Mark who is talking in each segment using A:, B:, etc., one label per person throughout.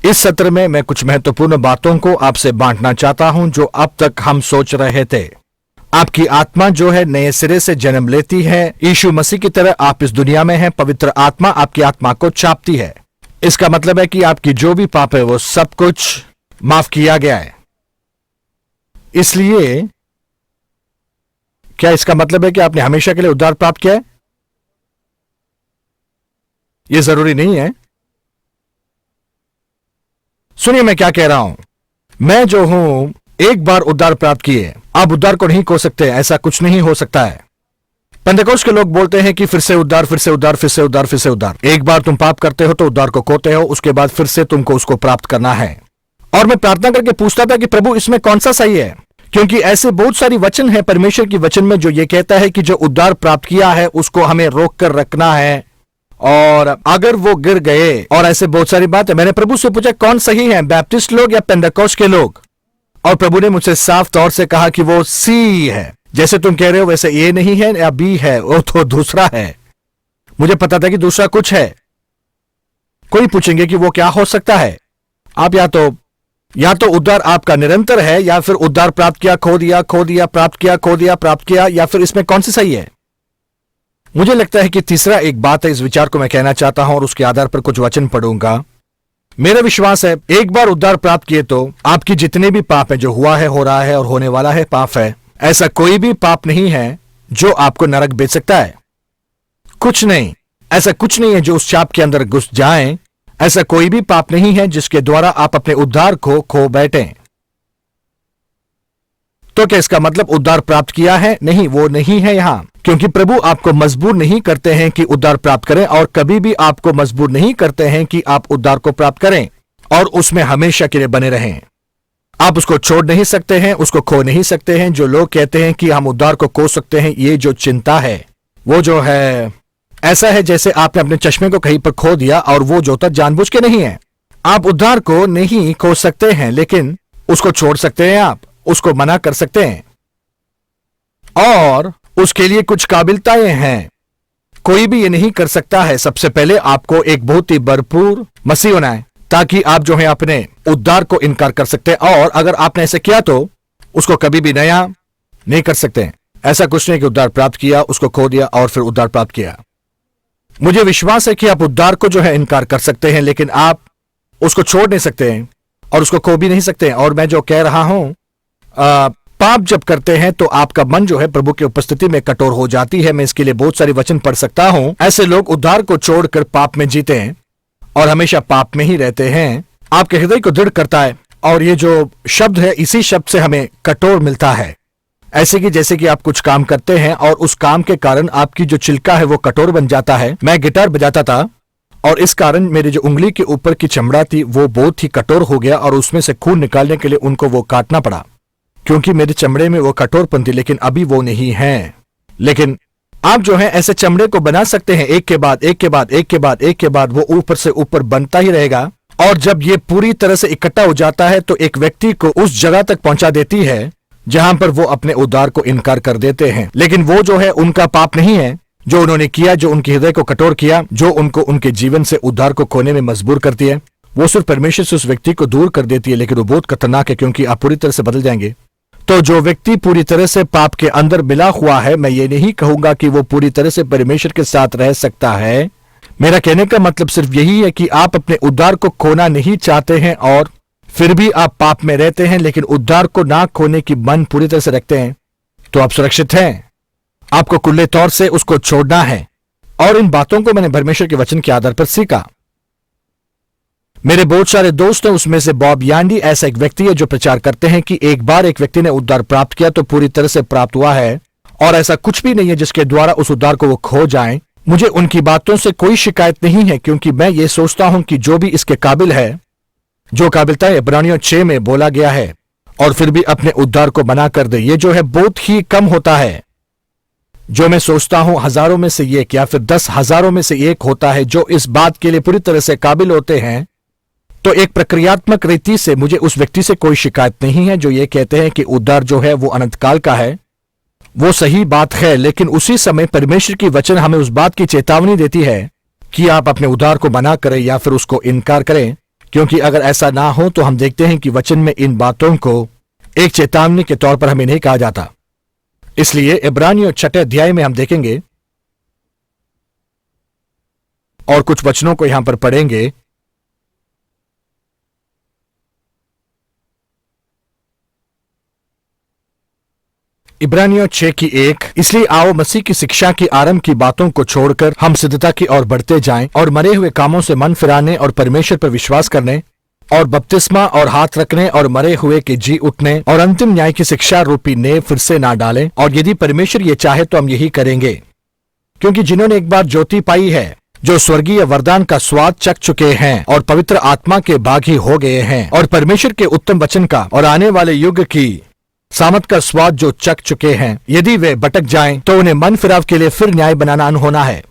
A: इस सत्र में मैं कुछ महत्वपूर्ण बातों को आपसे बांटना चाहता हूं जो अब तक हम सोच रहे थे। आपकी आत्मा जो है नए सिरे से जन्म लेती है। यीशु मसीह की तरह आप इस दुनिया में हैं। पवित्र आत्मा आपकी आत्मा को चापती है। इसका मतलब है कि आपकी जो भी पाप है वो सब कुछ माफ किया गया है। इसलिए क्या इसका मतलब है कि आपने हमेशा के लिए उद्धार प्राप्त किया है? यह जरूरी नहीं है। सुनिए मैं क्या कह रहा हूं। मैं जो हूं एक बार उद्धार प्राप्त किए, आप उद्धार को नहीं खो सकते। ऐसा कुछ नहीं हो सकता है। पेंटेकोस्ट के लोग बोलते हैं कि फिर से उद्धार, फिर से उद्धार, फिर से उद्धार, फिर से उद्धार। एक बार तुम पाप करते हो तो उद्धार को खोते हो, उसके बाद फिर से तुमको उसको प्राप्त करना है। और मैं प्रार्थना करके पूछता था कि प्रभु इसमें कौन सा सही है, क्योंकि ऐसे बहुत सारी वचन है परमेश्वर की वचन में जो ये कहता है कि जो उद्धार प्राप्त किया है उसको हमें रोक कर रखना है, और अगर वो गिर गए, और ऐसे बहुत सारी बातें। मैंने प्रभु से पूछा कौन सही है, बैप्टिस्ट लोग या पेंटेकोस्ट के लोग? और प्रभु ने मुझसे साफ तौर से कहा कि वो सी है। जैसे तुम कह रहे हो वैसे ए नहीं है या बी है, वो तो दूसरा है। मुझे पता था कि दूसरा कुछ है। कोई पूछेंगे कि वो क्या हो सकता है। आप या तो उद्धार आपका निरंतर है, या फिर उद्धार प्राप्त किया खो दिया, खो दिया प्राप्त किया, खो दिया प्राप्त किया, या फिर इसमें कौन सी सही है? मुझे लगता है कि तीसरा एक बात है। इस विचार को मैं कहना चाहता हूं और उसके आधार पर कुछ वचन पढ़ूंगा। मेरा विश्वास है एक बार उद्धार प्राप्त किए तो आपकी जितने भी पाप है, जो हुआ है, हो रहा है और होने वाला है पाप है, ऐसा कोई भी पाप नहीं है जो आपको नरक भेज सकता है। कुछ नहीं, ऐसा कुछ नहीं है जो उस चाप के अंदर घुस जाए। ऐसा कोई भी पाप नहीं है जिसके द्वारा आप अपने उद्धार को खो बैठे। तो क्या इसका मतलब उद्धार प्राप्त किया है? नहीं, वो नहीं है यहां, क्योंकि प्रभु आपको मजबूर नहीं करते हैं कि उद्धार प्राप्त करें, और कभी भी आपको मजबूर नहीं करते हैं कि आप उद्धार को प्राप्त करें और उसमें हमेशा के लिए बने रहें। आप उसको छोड़ नहीं सकते हैं, उसको खो नहीं सकते हैं। जो लोग कहते हैं कि हम उद्धार को खो सकते हैं, ये जो चिंता है वो जो है ऐसा है जैसे आपने अपने चश्मे को कहीं पर खो दिया और वो जो था जानबूझ के नहीं है। आप उद्धार को नहीं खो सकते हैं, लेकिन उसको छोड़ सकते हैं, आप उसको मना कर सकते हैं, और उसके लिए कुछ काबिलताएं हैं। कोई भी ये नहीं कर सकता है। सबसे पहले आपको एक बहुत ही भरपूर मसीह होना है, ताकि आप जो है अपने उद्धार को इनकार कर सकते हैं, और अगर आपने ऐसे किया तो उसको कभी भी नया नहीं कर सकते हैं। ऐसा कुछ नहीं कि उद्धार प्राप्त किया, उसको खो दिया और फिर उद्धार प्राप्त किया। मुझे विश्वास है कि आप उद्धार को जो है इनकार कर सकते हैं, लेकिन आप उसको छोड़ नहीं सकते हैं और उसको खो भी नहीं सकते हैं। और मैं जो कह रहा हूं, पाप जब करते हैं तो आपका मन जो है प्रभु की उपस्थिति में कठोर हो जाती है। मैं इसके लिए बहुत सारे वचन पढ़ सकता हूं। ऐसे लोग उद्धार को छोड़कर पाप में जीते हैं और हमेशा पाप में ही रहते हैं। आपके हृदय को दृढ़ करता है, और ये जो शब्द है, इसी शब्द से हमें कठोर मिलता है। ऐसे कि जैसे कि आप कुछ काम करते हैं और उस काम के कारण आपकी जो चिल्का है वो कठोर बन जाता है। मैं गिटार बजाता था और इस कारण मेरी जो उंगली के ऊपर की चमड़ा थी वो बहुत ही कठोर हो गया, और उसमें से खून निकालने के लिए उनको वो काटना पड़ा, क्योंकि मेरे चमड़े में वो कठोरपन थी। लेकिन अभी वो नहीं है। लेकिन आप जो है ऐसे चमड़े को बना सकते हैं, एक के बाद एक के बाद एक के बाद एक के बाद वो ऊपर से ऊपर बनता ही रहेगा। और जब ये पूरी तरह से इकट्ठा हो जाता है तो एक व्यक्ति को उस जगह तक पहुंचा देती है जहां पर वो अपने उद्धार को इनकार कर देते हैं। लेकिन वो जो है उनका पाप नहीं है जो उन्होंने किया, जो उनके हृदय को कठोर किया, जो उनको उनके जीवन से उद्धार को खोने में मजबूर करती है। वो सिर्फ परमेश्वर से उस व्यक्ति को दूर कर देती है, लेकिन वो बहुत खतरनाक है, क्योंकि आप पूरी तरह से बदल जाएंगे। तो जो व्यक्ति पूरी तरह से पाप के अंदर मिला हुआ है, मैं ये नहीं कहूंगा कि वो पूरी तरह से परमेश्वर के साथ रह सकता है। मेरा कहने का मतलब सिर्फ यही है कि आप अपने उद्धार को खोना नहीं चाहते हैं और फिर भी आप पाप में रहते हैं, लेकिन उद्धार को ना खोने की मन पूरी तरह से रखते हैं, तो आप सुरक्षित हैं। आपको खुले तौर से उसको छोड़ना है। और इन बातों को मैंने परमेश्वर के वचन के आधार पर सीखा। मेरे बहुत सारे दोस्त हैं, उसमें से बॉब यांडी ऐसा एक व्यक्ति है जो प्रचार करते हैं कि एक बार एक व्यक्ति ने उद्धार प्राप्त किया तो पूरी तरह से प्राप्त हुआ है, और ऐसा कुछ भी नहीं है जिसके द्वारा उस उद्धार को वो खो जाएं। मुझे उनकी बातों से कोई शिकायत नहीं है, क्योंकि मैं ये सोचता हूं कि जो भी इसके काबिल है, जो काबिलता इब्रानियों 6 में बोला गया है, और फिर भी अपने उद्धार को मना कर दे, ये जो है बहुत ही कम होता है। जो मैं सोचता हूं हजारों में से एक या फिर 10,000 में से एक होता है जो इस बात के लिए पूरी तरह से काबिल होते हैं। तो एक प्रक्रियात्मक रीति से मुझे उस व्यक्ति से कोई शिकायत नहीं है जो ये कहते हैं कि उद्धार जो है वो अनंत काल का है। वो सही बात है, लेकिन उसी समय परमेश्वर की वचन हमें उस बात की चेतावनी देती है कि आप अपने उद्धार को मना करें या फिर उसको इनकार करें, क्योंकि अगर ऐसा ना हो तो हम देखते हैं कि वचन में इन बातों को एक चेतावनी के तौर पर हमें नहीं कहा जाता। इसलिए इब्रानियों 6 अध्याय में हम देखेंगे और कुछ वचनों को यहां पर पढ़ेंगे। इब्रानियों 6:1, इसलिए आओ मसीह की शिक्षा की आरंभ की बातों को छोड़कर हम सिद्धता की ओर बढ़ते जाएं और मरे हुए कामों से मन फिराने और परमेश्वर पर विश्वास करने और बपतिस्मा और हाथ रखने और मरे हुए के जी उठने और अंतिम न्याय की शिक्षा रूपी ने फिर से ना डालें। और यदि परमेश्वर ये चाहे तो हम यही करेंगे, क्योंकि जिन्होंने एक बार ज्योति पाई है, जो स्वर्गीय वरदान का स्वाद चख चुके हैं और पवित्र आत्मा के भागी हो गए हैं और परमेश्वर के उत्तम वचन का और आने वाले युग की सामत का स्वाद जो चख चुके हैं, यदि वे भटक जाएं तो उन्हें मन फिराव के लिए फिर न्याय बनाना अनहोना है,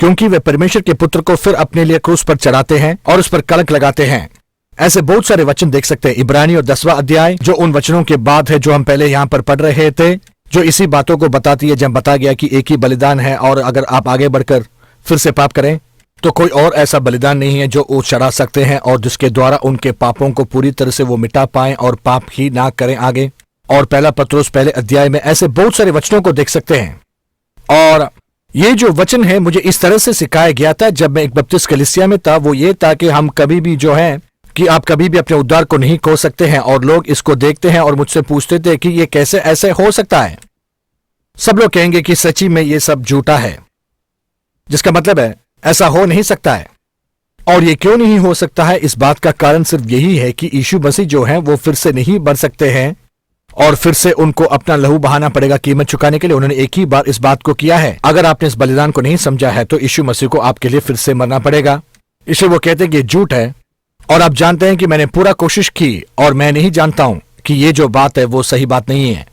A: क्योंकि वे परमेश्वर के पुत्र को फिर अपने लिए क्रूस पर चढ़ाते हैं और उस पर कलंक लगाते हैं। ऐसे बहुत सारे वचन देख सकते हैं। इब्रानियों 10वां अध्याय जो उन वचनों के बाद है जो हम पहले यहाँ पर पढ़ रहे थे, जो इसी बातों को बताती है, जब बता गया कि एक ही बलिदान है और अगर आप आगे बढ़कर फिर से पाप करें तो कोई और ऐसा बलिदान नहीं है जो वो चढ़ा सकते हैं और जिसके द्वारा उनके पापों को पूरी तरह से वो मिटा पाएं और पाप ही ना करें आगे। और पहला पत्रोस पहले अध्याय में ऐसे बहुत सारे वचनों को देख सकते हैं। और ये जो वचन है मुझे इस तरह से सिखाया गया था जब मैं एक बपतिस्मा कलीसिया में था, वो ये था कि हम कभी भी जो है कि आप कभी भी अपने उद्धार को नहीं खो सकते हैं। और लोग इसको देखते हैं और मुझसे पूछते थे कि ये कैसे ऐसे हो सकता है। सब लोग कहेंगे कि सच्ची में ये सब झूठा है, जिसका मतलब है ऐसा हो नहीं सकता है। और ये क्यों नहीं हो सकता है, इस बात का कारण सिर्फ यही है कि यीशु मसीह जो है वो फिर से नहीं बढ़ सकते हैं और फिर से उनको अपना लहू बहाना पड़ेगा कीमत चुकाने के लिए। उन्होंने एक ही बार इस बात को किया है। अगर आपने इस बलिदान को नहीं समझा है तो यीशु मसीह को आपके लिए फिर से मरना पड़ेगा। इसलिए वो कहते हैं कि झूठ है। और आप जानते हैं कि मैंने पूरा कोशिश की और मैं नहीं जानता हूं कि ये जो बात है वो सही बात नहीं है,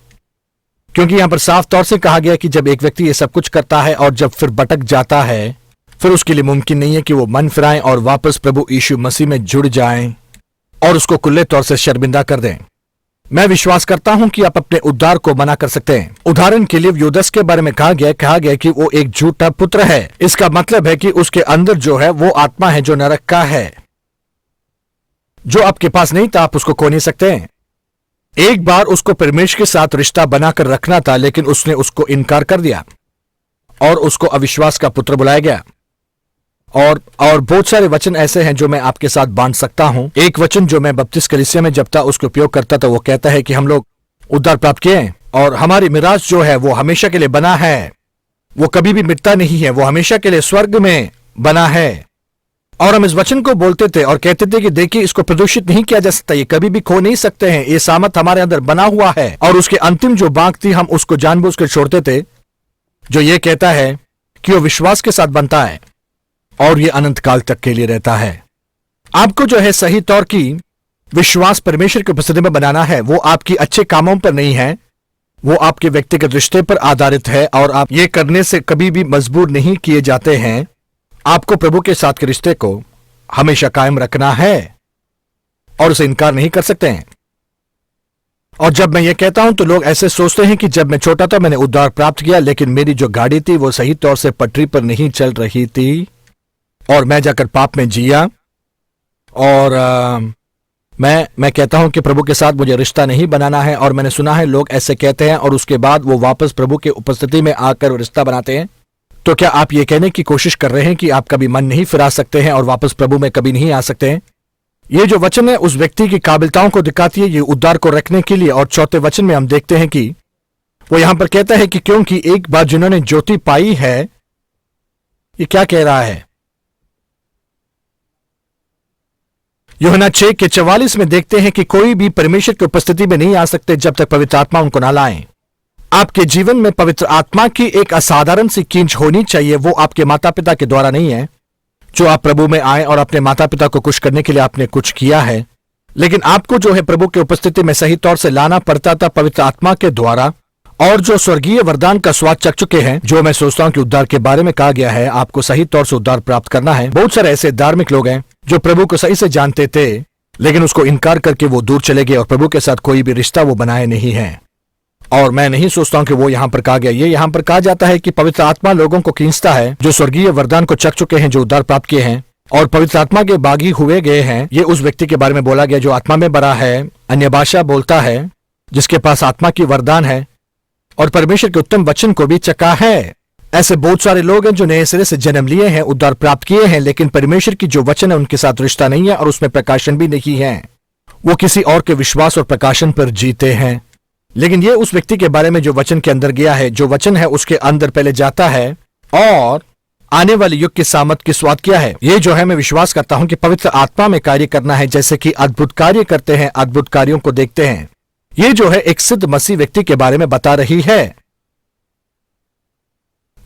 A: क्योंकि यहां पर साफ तौर से कहा गया कि जब एक व्यक्ति ये सब कुछ करता है और जब फिर भटक जाता है, फिर उसके लिए मुमकिन नहीं है कि वो मन फिराएं और वापस प्रभु यीशु मसीह में जुड़ जाएं और उसको खुले तौर से शर्मिंदा कर दें। मैं विश्वास करता हूं कि आप अपने उद्धार को मना कर सकते हैं। उदाहरण के लिए यूदास के बारे में कहा गया कि वो एक झूठा पुत्र है। इसका मतलब है कि उसके अंदर जो है वो आत्मा है जो नरक का है, जो आपके पास नहीं था। आप उसको खो नहीं सकते हैं। एक बार उसको परमेश्वर के साथ रिश्ता बनाकर रखना था, लेकिन उसने उसको इनकार कर दिया और उसको अविश्वास का पुत्र बुलाया गया। और बहुत सारे वचन ऐसे हैं जो मैं आपके साथ बांट सकता हूं। एक वचन जो मैं बपतिस्मा कलीसिया में जब था उसको उपयोग करता था, वो कहता है कि हम लोग उद्धार प्राप्त किए हैं और हमारी मिराज जो है वो हमेशा के लिए बना है, वो कभी भी मिटता नहीं है, वो हमेशा के लिए स्वर्ग में बना है। और हम इस वचन को बोलते थे और कहते थे कि देखिए इसको प्रदूषित नहीं किया जा सकता, ये कभी भी खो नहीं सकते हैं, ये सामत हमारे अंदर बना हुआ है। और उसके अंतिम जो बात थी हम उसको जानबूझकर छोड़ते थे, जो ये कहता है कि वो विश्वास के साथ बनता है और ये अनंत काल तक के लिए रहता है। आपको जो है सही तौर की विश्वास परमेश्वर की उपस्थिति में बनाना है। वो आपकी अच्छे कामों पर नहीं है, वो आपके व्यक्तिगत रिश्ते पर आधारित है और आप ये करने से कभी भी मजबूर नहीं किए जाते हैं। आपको प्रभु के साथ के रिश्ते को हमेशा कायम रखना है और उसे इनकार नहीं कर सकते हैं। और जब मैं ये कहता हूं तो लोग ऐसे सोचते हैं कि जब मैं छोटा था मैंने उद्धार प्राप्त किया, लेकिन मेरी जो गाड़ी थी वो सही तौर से पटरी पर नहीं चल रही थी और मैं जाकर पाप में जिया। और मैं कहता हूं कि प्रभु के साथ मुझे रिश्ता नहीं बनाना है। और मैंने सुना है लोग ऐसे कहते हैं और उसके बाद वो वापस प्रभु के उपस्थिति में आकर रिश्ता बनाते हैं। तो क्या आप ये कहने की कोशिश कर रहे हैं कि आप कभी मन नहीं फिरा सकते हैं और वापस प्रभु में कभी नहीं आ सकते हैं? ये जो वचन है उस व्यक्ति की काबिलियतों को दिखाती है, ये उद्धार को रखने के लिए। और चौथे वचन में हम देखते हैं कि वो यहां पर कहता है कि क्योंकि एक बार जिन्होंने ज्योति पाई है, ये क्या कह रहा है? यूहन्ना 6:44 में देखते हैं कि कोई भी परमेश्वर की उपस्थिति में नहीं आ सकते जब तक पवित्र आत्मा उनको ना लाए। आपके जीवन में पवित्र आत्मा की एक असाधारण सी खींच होनी चाहिए। वो आपके माता पिता के द्वारा नहीं है, जो आप प्रभु में आए और अपने माता पिता को खुश करने के लिए आपने कुछ किया है, लेकिन आपको जो है प्रभु की उपस्थिति में सही तौर से लाना पड़ता था पवित्र आत्मा के द्वारा। और जो स्वर्गीय वरदान का स्वाद चख चुके हैं, जो मैं सोचता हूं कि उद्धार के बारे में कहा गया है, आपको सही तौर से उद्धार प्राप्त करना है। बहुत सारे ऐसे धार्मिक लोग हैं जो प्रभु को सही से जानते थे, लेकिन उसको इनकार करके वो दूर चले गए और प्रभु के साथ कोई भी रिश्ता वो बनाए नहीं है। और मैं नहीं सोचता हूं कि वो यहां पर कहा गया। ये यहां पर कहा जाता है कि पवित्र आत्मा लोगों को खींचता है जो स्वर्गीय वरदान को चख चुके हैं, जो उद्धार प्राप्त किए हैं, और पवित्र आत्मा के बागी हुए गए हैं। ये उस व्यक्ति के बारे में बोला गया जो आत्मा में भरा है, अन्य भाषा बोलता है, जिसके पास आत्मा की वरदान है और परमेश्वर के उत्तम वचन को भी चखा है। ऐसे बहुत सारे लोग हैं जो नए सिरे से जन्म लिए हैं, उद्धार प्राप्त किए हैं, लेकिन परमेश्वर की जो वचन है उनके साथ रिश्ता नहीं है और उसमें प्रकाशन भी नहीं है। वो किसी और के विश्वास और प्रकाशन पर जीते हैं। लेकिन ये उस व्यक्ति के बारे में जो वचन के अंदर गया है, जो वचन है उसके अंदर पहले जाता है और आने वाले युग की सामत की स्वाद क्या है। ये जो है मैं विश्वास करता हूं कि पवित्र आत्मा में कार्य करना है, जैसे कि अद्भुत कार्य करते हैं, अद्भुत कार्यों को देखते हैं। ये जो है एक सिद्ध मसीह व्यक्ति के बारे में बता रही है।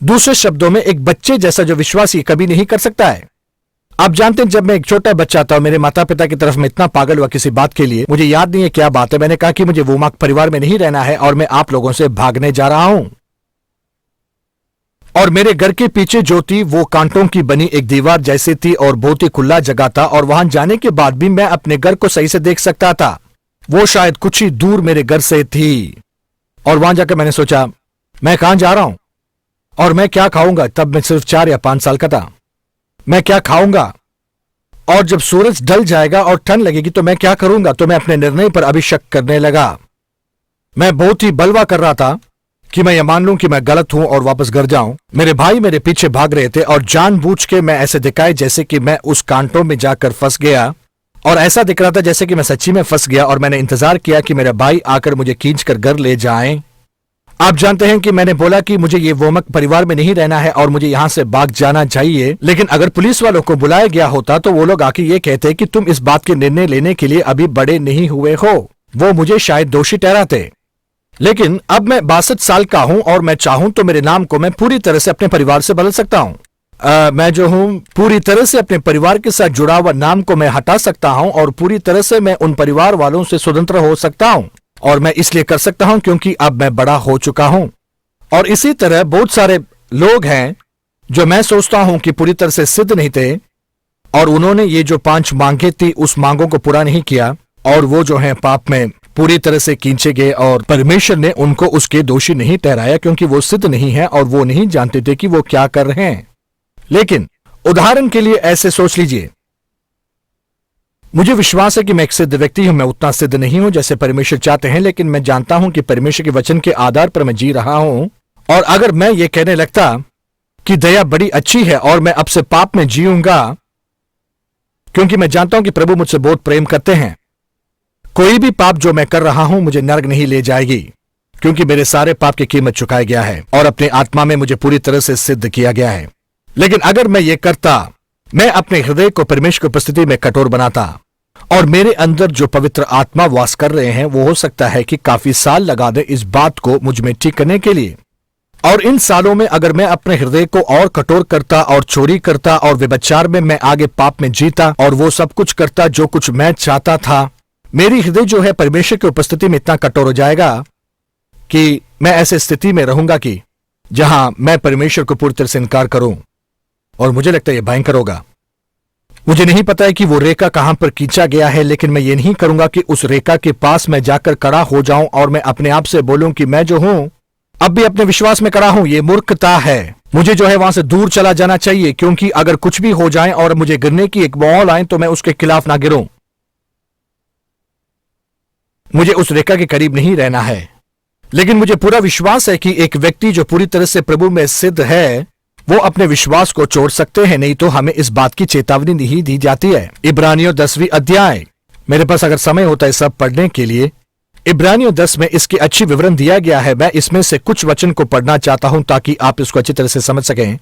A: दूसरे शब्दों में एक बच्चे जैसा जो विश्वासी कभी नहीं कर सकता है। आप जानते हैं, जब मैं एक छोटा बच्चा था, मेरे माता पिता की तरफ मैं इतना पागल हुआ किसी बात के लिए, मुझे याद नहीं है क्या बात है, मैंने कहा कि मुझे वो माँ परिवार में नहीं रहना है और मैं आप लोगों से भागने जा रहा हूं। और मेरे घर के पीछे जो थी वो कांटों की बनी एक दीवार जैसी थी और बहुत ही खुला जगह था, और वहां जाने के बाद भी मैं अपने घर को सही से देख सकता था। वो शायद कुछ ही दूर मेरे घर से थी। और वहां जाकर मैंने सोचा, मैं कहां जा रहा हूं और मैं क्या खाऊंगा। तब मैं सिर्फ 4 या 5 साल का था। मैं क्या खाऊंगा और जब सूरज ढल जाएगा और ठंड लगेगी तो मैं क्या करूंगा। तो मैं अपने निर्णय पर अभी शक करने लगा। मैं बहुत ही बलवा कर रहा था कि मैं ये मान लूं कि मैं गलत हूं और वापस घर जाऊं। मेरे भाई मेरे पीछे भाग रहे थे और जानबूझ के मैं ऐसे दिखाए जैसे कि मैं उस कांटों में जाकर फंस गया, और ऐसा दिख रहा था जैसे कि मैं सच्ची में फंस गया। और मैंने इंतजार किया कि मेरा भाई आकर मुझे खींचकर घर ले जाए। आप जानते हैं कि मैंने बोला कि मुझे ये वोमक परिवार में नहीं रहना है और मुझे यहां से भाग जाना चाहिए। लेकिन अगर पुलिस वालों को बुलाया गया होता तो वो लोग आके ये कहते कि तुम इस बात के निर्णय लेने के लिए अभी बड़े नहीं हुए हो। वो मुझे शायद दोषी ठहराते। लेकिन अब मैं 62 साल का हूं और मैं चाहूं तो मेरे नाम को मैं पूरी तरह से अपने परिवार से बदल सकता हूं। मैं जो हूं पूरी तरह से अपने परिवार के साथ जुड़ा हुआ नाम को मैं हटा सकता हूं और पूरी तरह से मैं उन परिवार वालों से स्वतंत्र हो सकता हूं। और मैं इसलिए कर सकता हूं क्योंकि अब मैं बड़ा हो चुका हूं। और इसी तरह बहुत सारे लोग हैं जो मैं सोचता हूं कि पूरी तरह से सिद्ध नहीं थे और उन्होंने ये जो 5 मांगे थी उस मांगों को पूरा नहीं किया और वो जो है पाप में पूरी तरह से खींचे गए और परमेश्वर ने उनको उसके दोषी नहीं ठहराया क्योंकि वो सिद्ध नहीं है और वो नहीं जानते थे कि वो क्या कर रहे हैं। लेकिन उदाहरण के लिए ऐसे सोच लीजिए, मुझे विश्वास है कि मैं एक सिद्ध व्यक्ति हूं। मैं उतना सिद्ध नहीं हूं जैसे परमेश्वर चाहते हैं, लेकिन मैं जानता हूं कि परमेश्वर के वचन के आधार पर मैं जी रहा हूं। और अगर मैं ये कहने लगता कि दया बड़ी अच्छी है और मैं अब से पाप में जीऊंगा क्योंकि मैं जानता हूं कि प्रभु मुझसे बहुत प्रेम करते हैं, कोई भी पाप जो मैं कर रहा हूं मुझे नरक नहीं ले जाएगी क्योंकि मेरे सारे पाप की कीमत चुकाया गया है और अपने आत्मा में मुझे पूरी तरह से सिद्ध किया गया है। लेकिन अगर मैं ये करता, मैं अपने हृदय को परमेश्वर की उपस्थिति में कठोर बनाता और मेरे अंदर जो पवित्र आत्मा वास कर रहे हैं वो हो सकता है कि काफी साल लगा दे इस बात को मुझ में ठीक करने के लिए। और इन सालों में अगर मैं अपने हृदय को और कठोर करता और चोरी करता और व्यभिचार में मैं आगे पाप में जीता और वो सब कुछ करता जो कुछ मैं चाहता था, मेरी हृदय जो है परमेश्वर की उपस्थिति में इतना कठोर हो जाएगा कि मैं ऐसे स्थिति में रहूंगा कि जहां मैं परमेश्वर को पूरी तरह से इनकार करूं। और मुझे लगता है यह भयंकर होगा। मुझे नहीं पता है कि वो रेखा कहां पर खींचा गया है, लेकिन मैं ये नहीं करूंगा कि उस रेखा के पास मैं जाकर खड़ा हो जाऊं और मैं अपने आप से बोलूं कि मैं जो हूं अब भी अपने विश्वास में खड़ा हूं। ये मूर्खता है। मुझे जो है वहां से दूर चला जाना चाहिए क्योंकि अगर कुछ भी हो जाए और मुझे गिरने की एक माहौल आए तो मैं उसके खिलाफ ना गिरूं। मुझे उस रेखा के करीब नहीं रहना है। लेकिन मुझे पूरा विश्वास है कि एक व्यक्ति जो पूरी तरह से प्रभु में सिद्ध है वो अपने विश्वास को छोड़ सकते हैं, नहीं तो हमें इस बात की चेतावनी नहीं दी जाती है। इब्रानियों 10वीं अध्याय, मेरे पास अगर समय होता है सब पढ़ने के लिए, इब्रानियों 10 में इसकी अच्छी विवरण दिया गया है। मैं इसमें से कुछ वचन को पढ़ना चाहता हूं ताकि आप इसको अच्छी तरह से समझ सकें।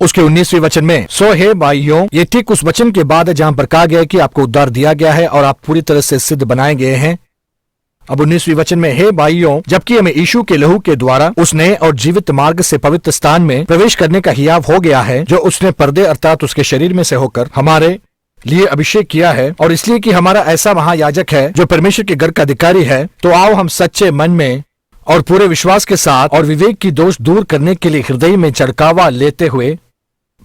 A: उसके 19वें वचन में, सो हे भाइयों, ये ठीक उस वचन के बाद है जहां पर कहा गया है कि आपको उद्धार दिया गया है और आप पूरी तरह से सिद्ध बनाए गए हैं। अब 19वें वचन में, हे भाइयों, जबकि हमें यीशु के लहू के द्वारा उस नए और जीवित मार्ग से पवित्र स्थान में प्रवेश करने का हियाव हो गया है, जो उसने पर्दे अर्थात उसके शरीर में से होकर हमारे लिए अभिषेक किया है, और इसलिए कि हमारा ऐसा महायाजक है जो परमेश्वर के घर का अधिकारी है, तो आओ हम सच्चे मन में और पूरे विश्वास के साथ और विवेक की दोष दूर करने के लिए हृदय में चढ़कावा लेते हुए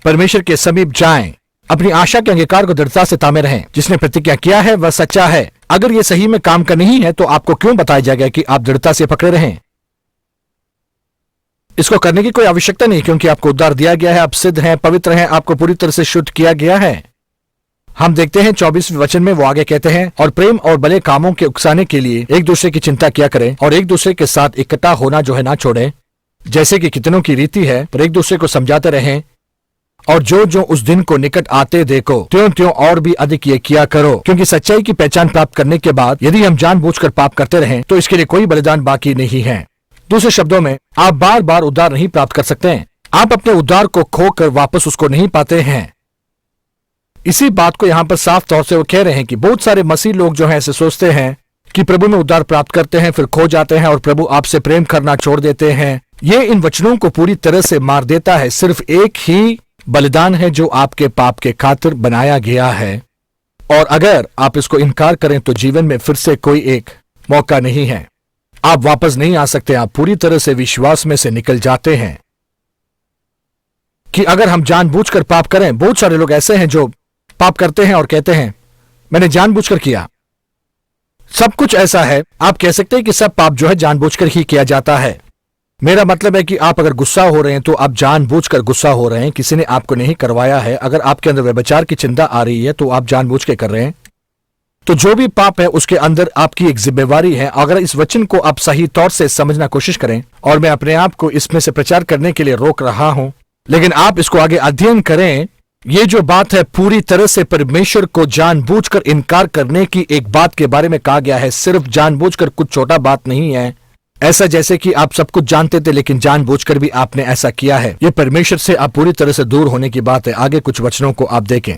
A: परमेश्वर के समीप जाएं, अपनी आशा के अंगीकार को दृढ़ता से तामे रहें। जिसने प्रतिज्ञा किया है वह सच्चा है। अगर ये सही में काम का नहीं है तो आपको क्यों बताया जाएगा कि आप दृढ़ता से पकड़े रहें। इसको करने की कोई आवश्यकता नहीं, क्योंकि आपको उद्धार दिया गया है, आप सिद्ध हैं, पवित्र हैं, आपको पूरी तरह से शुद्ध किया गया है। हम देखते हैं 24वें वचन में वो आगे कहते हैं, और प्रेम और भले कामों के उकसाने के लिए एक दूसरे की चिंता किया करें और एक दूसरे के साथ इकट्ठा होना जो है ना छोड़ें, जैसे कि कितनों की रीति है, पर एक दूसरे को समझाते रहें, और जो जो उस दिन को निकट आते देखो त्यों त्यों और भी अधिक ये किया करो, क्योंकि सच्चाई की पहचान प्राप्त करने के बाद यदि हम जानबूझकर पाप करते रहें तो इसके लिए कोई बलिदान बाकी नहीं है। दूसरे शब्दों में, आप बार बार उद्धार नहीं प्राप्त कर सकते हैं। आप अपने उद्धार को खोकर वापस उसको नहीं पाते हैं। इसी बात को यहां पर साफ तौर से वो कह रहे हैं कि बहुत सारे मसीह लोग जो है ऐसे सोचते हैं कि प्रभु में उद्धार प्राप्त करते हैं, फिर खो जाते हैं और प्रभु आपसे प्रेम करना छोड़ देते हैं। ये इन वचनों को पूरी तरह से मार देता है। सिर्फ एक ही बलिदान है जो आपके पाप के खातिर बनाया गया है, और अगर आप इसको इनकार करें तो जीवन में फिर से कोई एक मौका नहीं है। आप वापस नहीं आ सकते। आप पूरी तरह से विश्वास में से निकल जाते हैं कि अगर हम जानबूझकर पाप करें, बहुत सारे लोग ऐसे हैं जो पाप करते हैं और कहते हैं मैंने जानबूझकर किया। सब कुछ ऐसा है, आप कह सकते हैं कि सब पाप जो है जानबूझकर ही किया जाता है। मेरा मतलब है कि आप अगर गुस्सा हो रहे हैं तो आप जानबूझकर गुस्सा हो रहे हैं, किसी ने आपको नहीं करवाया है। अगर आपके अंदर व्यभिचार की चिंता आ रही है तो आप जानबूझ के कर रहे हैं। तो जो भी पाप है उसके अंदर आपकी एक जिम्मेवारी है। अगर इस वचन को आप सही तौर से समझना कोशिश करें, और मैं अपने आप को इसमें से प्रचार करने के लिए रोक रहा हूं, लेकिन आप इसको आगे अध्ययन करें। ये जो बात है पूरी तरह से परमेश्वर को जानबूझकर इनकार करने की एक बात के बारे में कहा गया है। सिर्फ जानबूझकर कुछ छोटा बात नहीं है, ऐसा जैसे कि आप सब कुछ जानते थे लेकिन जानबूझकर भी आपने ऐसा किया है। यह परमेश्वर से आप पूरी तरह से दूर होने की बात है। आगे कुछ वचनों को आप देखें,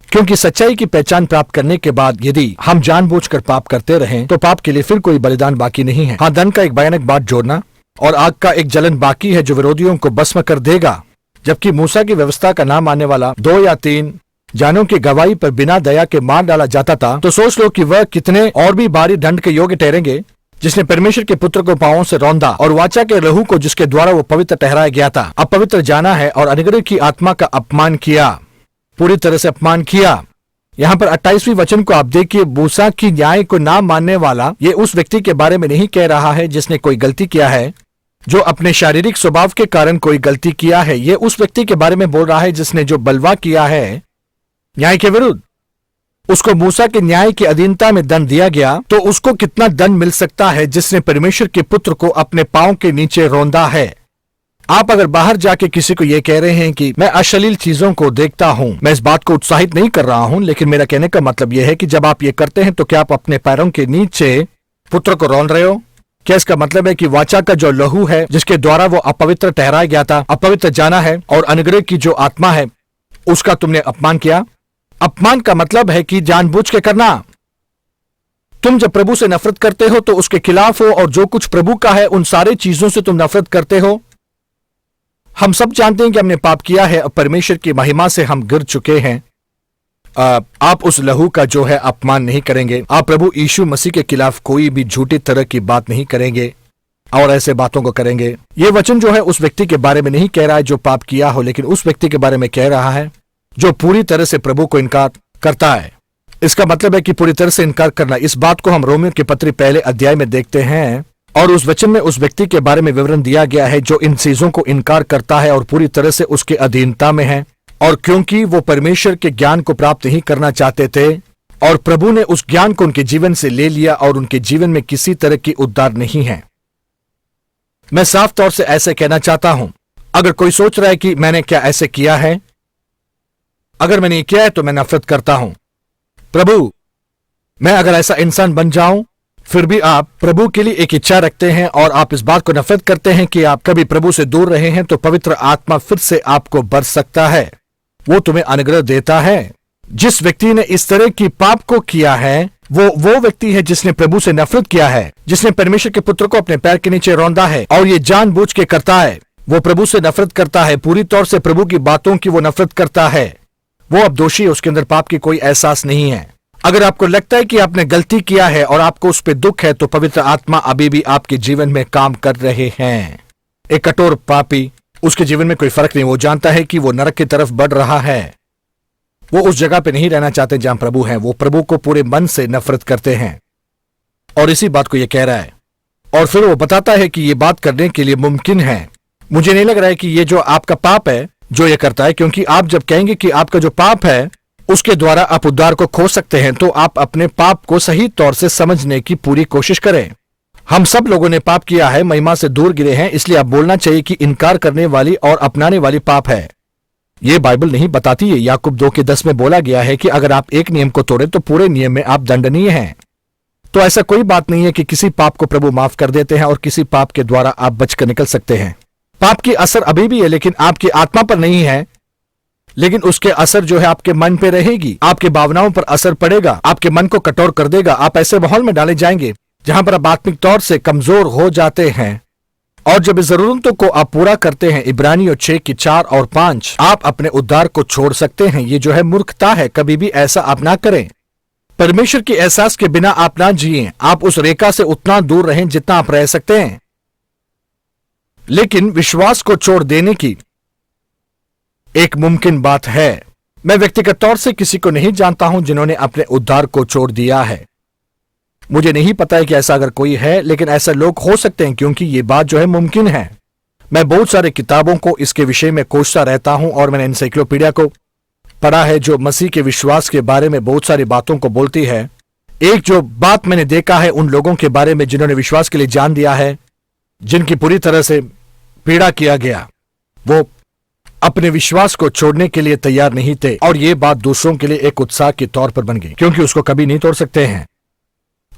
A: क्योंकि सच्चाई की पहचान प्राप्त करने के बाद यदि हम जानबूझकर पाप करते रहें तो पाप के लिए फिर कोई बलिदान बाकी नहीं है। हाँ, धन का एक भयानक बात जोड़ना और आग का एक जलन बाकी है जो विरोधियों को भस्म कर देगा। जबकि मूसा की व्यवस्था का नाम आने वाला 2 या 3 जानों की गवाही पर बिना दया के मार डाला जाता था, तो सोच लो कि वह कितने और भी भारी दंड के योग्य ठहरेंगे जिसने परमेश्वर के पुत्र को पांवों से रौंदा और वाचा के लहू को जिसके द्वारा वो पवित्र ठहराया गया था अपवित्र जाना है और अनुग्रह की आत्मा का अपमान किया, पूरी तरह से अपमान किया। यहाँ पर 28वें वचन को आप देखिए, मूसा की न्याय को ना मानने वाला ये उस व्यक्ति के बारे में नहीं कह रहा है जिसने कोई गलती किया है, जो अपने शारीरिक स्वभाव के कारण कोई गलती किया है। ये उस व्यक्ति के बारे में बोल रहा है जिसने जो बलवा किया है न्याय के विरुद्ध। उसको मूसा के न्याय की अधीनता में दंड दिया गया, तो उसको कितना दंड मिल सकता है जिसने परमेश्वर के पुत्र को अपने पांव के नीचे रौंदा है। आप अगर बाहर जाके किसी को यह कह रहे हैं कि मैं अश्लील चीजों को देखता हूं, मैं इस बात को उत्साहित नहीं कर रहा हूं, लेकिन मेरा कहने का मतलब यह है कि जब आप ये करते हैं तो क्या आप अपने पैरों के नीचे पुत्र को रौंद रहे हो? क्या इसका मतलब है कि वाचा का जो लहू है जिसके द्वारा वो अपवित्र ठहराया गया था, अपवित्र जाना है, और अनुग्रह की जो आत्मा है उसका तुमने अपमान किया? अपमान का मतलब है कि जानबूझ के करना। तुम जब प्रभु से नफरत करते हो तो उसके खिलाफ हो, और जो कुछ प्रभु का है उन सारे चीजों से तुम नफरत करते हो। हम सब जानते हैं कि हमने पाप किया है, अब परमेश्वर की महिमा से हम गिर चुके हैं। आप उस लहू का जो है अपमान नहीं करेंगे। आप प्रभु यीशु मसीह के खिलाफ कोई भी झूठी तरह की बात नहीं करेंगे और ऐसे बातों को करेंगे। ये वचन जो है उस व्यक्ति के बारे में नहीं कह रहा है जो पाप किया हो, लेकिन उस व्यक्ति के बारे में कह रहा है जो पूरी तरह से प्रभु को इनकार करता है। इसका मतलब है कि पूरी तरह से इनकार करना। इस बात को हम रोमियो के पत्री पहले अध्याय में देखते हैं, और उस वचन में उस व्यक्ति के बारे में विवरण दिया गया है जो इन चीजों को इनकार करता है और पूरी तरह से उसके अधीनता में है। और क्योंकि वो परमेश्वर के ज्ञान को प्राप्त नहीं करना चाहते थे और प्रभु ने उस ज्ञान को उनके जीवन से ले लिया और उनके जीवन में किसी तरह की उद्धार नहीं है। मैं साफ तौर से ऐसे कहना चाहता हूं, अगर कोई सोच रहा है कि मैंने क्या ऐसे किया है, अगर मैंने किया है तो मैं नफरत करता हूं प्रभु, मैं अगर ऐसा इंसान बन जाऊं, फिर भी आप प्रभु के लिए एक इच्छा रखते हैं और आप इस बात को नफरत करते हैं कि आप कभी प्रभु से दूर रहे हैं, तो पवित्र आत्मा फिर से आपको बरस सकता है। वो तुम्हें अनुग्रह देता है। जिस व्यक्ति ने इस तरह की पाप को किया है वो व्यक्ति है जिसने प्रभु से नफरत किया है, जिसने परमेश्वर के पुत्र को अपने पैर के नीचे रौंदा है और ये जानबूझ के करता है। वो प्रभु से नफरत करता है, पूरी तौर से प्रभु की बातों की वो नफरत करता है। वो अब दोषी है, उसके अंदर पाप की कोई एहसास नहीं है। अगर आपको लगता है कि आपने गलती किया है और आपको उस पर दुख है, तो पवित्र आत्मा अभी भी आपके जीवन में काम कर रहे हैं। एक कठोर पापी, उसके जीवन में कोई फर्क नहीं। वो जानता है कि वो नरक की तरफ बढ़ रहा है। वो उस जगह पे नहीं रहना चाहते जहां प्रभु है। वो प्रभु को पूरे मन से नफरत करते हैं और इसी बात को ये कह रहा है। और फिर वो बताता है कि ये बात करने के लिए मुमकिन है मुझे नहीं लग रहा है कि ये जो आपका पाप है जो ये करता है, क्योंकि आप जब कहेंगे कि आपका जो पाप है उसके द्वारा आप उद्धार को खो सकते हैं, तो आप अपने पाप को सही तौर से समझने की पूरी कोशिश करें। हम सब लोगों ने पाप किया है, महिमा से दूर गिरे हैं, इसलिए आप बोलना चाहिए कि इनकार करने वाली और अपनाने वाली पाप है। यह बाइबल नहीं बताती है। याकूब 2:10 में बोला गया है कि अगर आप एक नियम को तोड़े तो पूरे नियम में आप दंडनीय हैं। तो ऐसा कोई बात नहीं है कि किसी पाप को प्रभु माफ कर देते हैं और किसी पाप के द्वारा आप बचकर निकल सकते हैं। पाप की असर अभी भी है, लेकिन आपकी आत्मा पर नहीं है, लेकिन उसके असर जो है आपके मन पे रहेगी, आपके भावनाओं पर असर पड़ेगा, आपके मन को कठोर कर देगा। आप ऐसे माहौल में डाले जाएंगे जहां पर आप आत्मिक तौर से कमजोर हो जाते हैं, और जब इस जरूरतों को आप पूरा करते हैं, इब्रानियों 6:4 और 5, आप अपने उद्धार को छोड़ सकते हैं। ये जो है मूर्खता है, कभी भी ऐसा आप ना करें। परमेश्वर के एहसास के बिना आप ना जिए। आप उस रेखा से उतना दूर रहें जितना आप रह सकते हैं, लेकिन विश्वास को छोड़ देने की एक मुमकिन बात है। मैं व्यक्तिगत तौर से किसी को नहीं जानता हूं जिन्होंने अपने उद्धार को छोड़ दिया है। मुझे नहीं पता है कि ऐसा अगर कोई है, लेकिन ऐसे लोग हो सकते हैं, क्योंकि ये बात जो है मुमकिन है। मैं बहुत सारे किताबों को इसके विषय में खोजता रहता हूं, और मैंने एनसाइक्लोपीडिया को पढ़ा है जो मसीह के विश्वास के बारे में बहुत सारी बातों को बोलती है। एक जो बात मैंने देखा है उन लोगों के बारे में जिन्होंने विश्वास के लिए जान दिया है, जिनकी पूरी तरह से पीड़ा किया गया, वो अपने विश्वास को छोड़ने के लिए तैयार नहीं थे, और ये बात दूसरों के लिए एक उत्साह के तौर पर बन गई, क्योंकि उसको कभी नहीं तोड़ सकते हैं।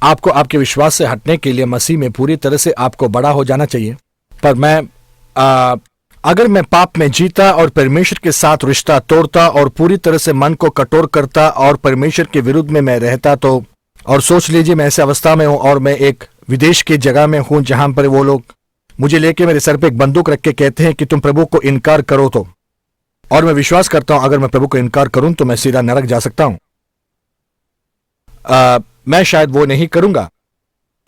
A: आपको आपके विश्वास से हटने के लिए मसीह में पूरी तरह से आपको बड़ा हो जाना चाहिए। पर अगर मैं पाप में जीता और परमेश्वर के साथ रिश्ता तोड़ता और पूरी तरह से मन को कठोर करता और परमेश्वर के विरुद्ध में मैं रहता, तो और सोच लीजिए मैं ऐसे अवस्था में हूं और मैं एक विदेश की जगह में हूं जहां पर वो लोग मुझे लेके मेरे सर पे एक बंदूक रख के कहते हैं कि तुम प्रभु को इनकार करो, तो और मैं विश्वास करता हूं अगर मैं प्रभु को इनकार करूं तो मैं सीधा नरक जा सकता हूं। मैं शायद वो नहीं करूंगा।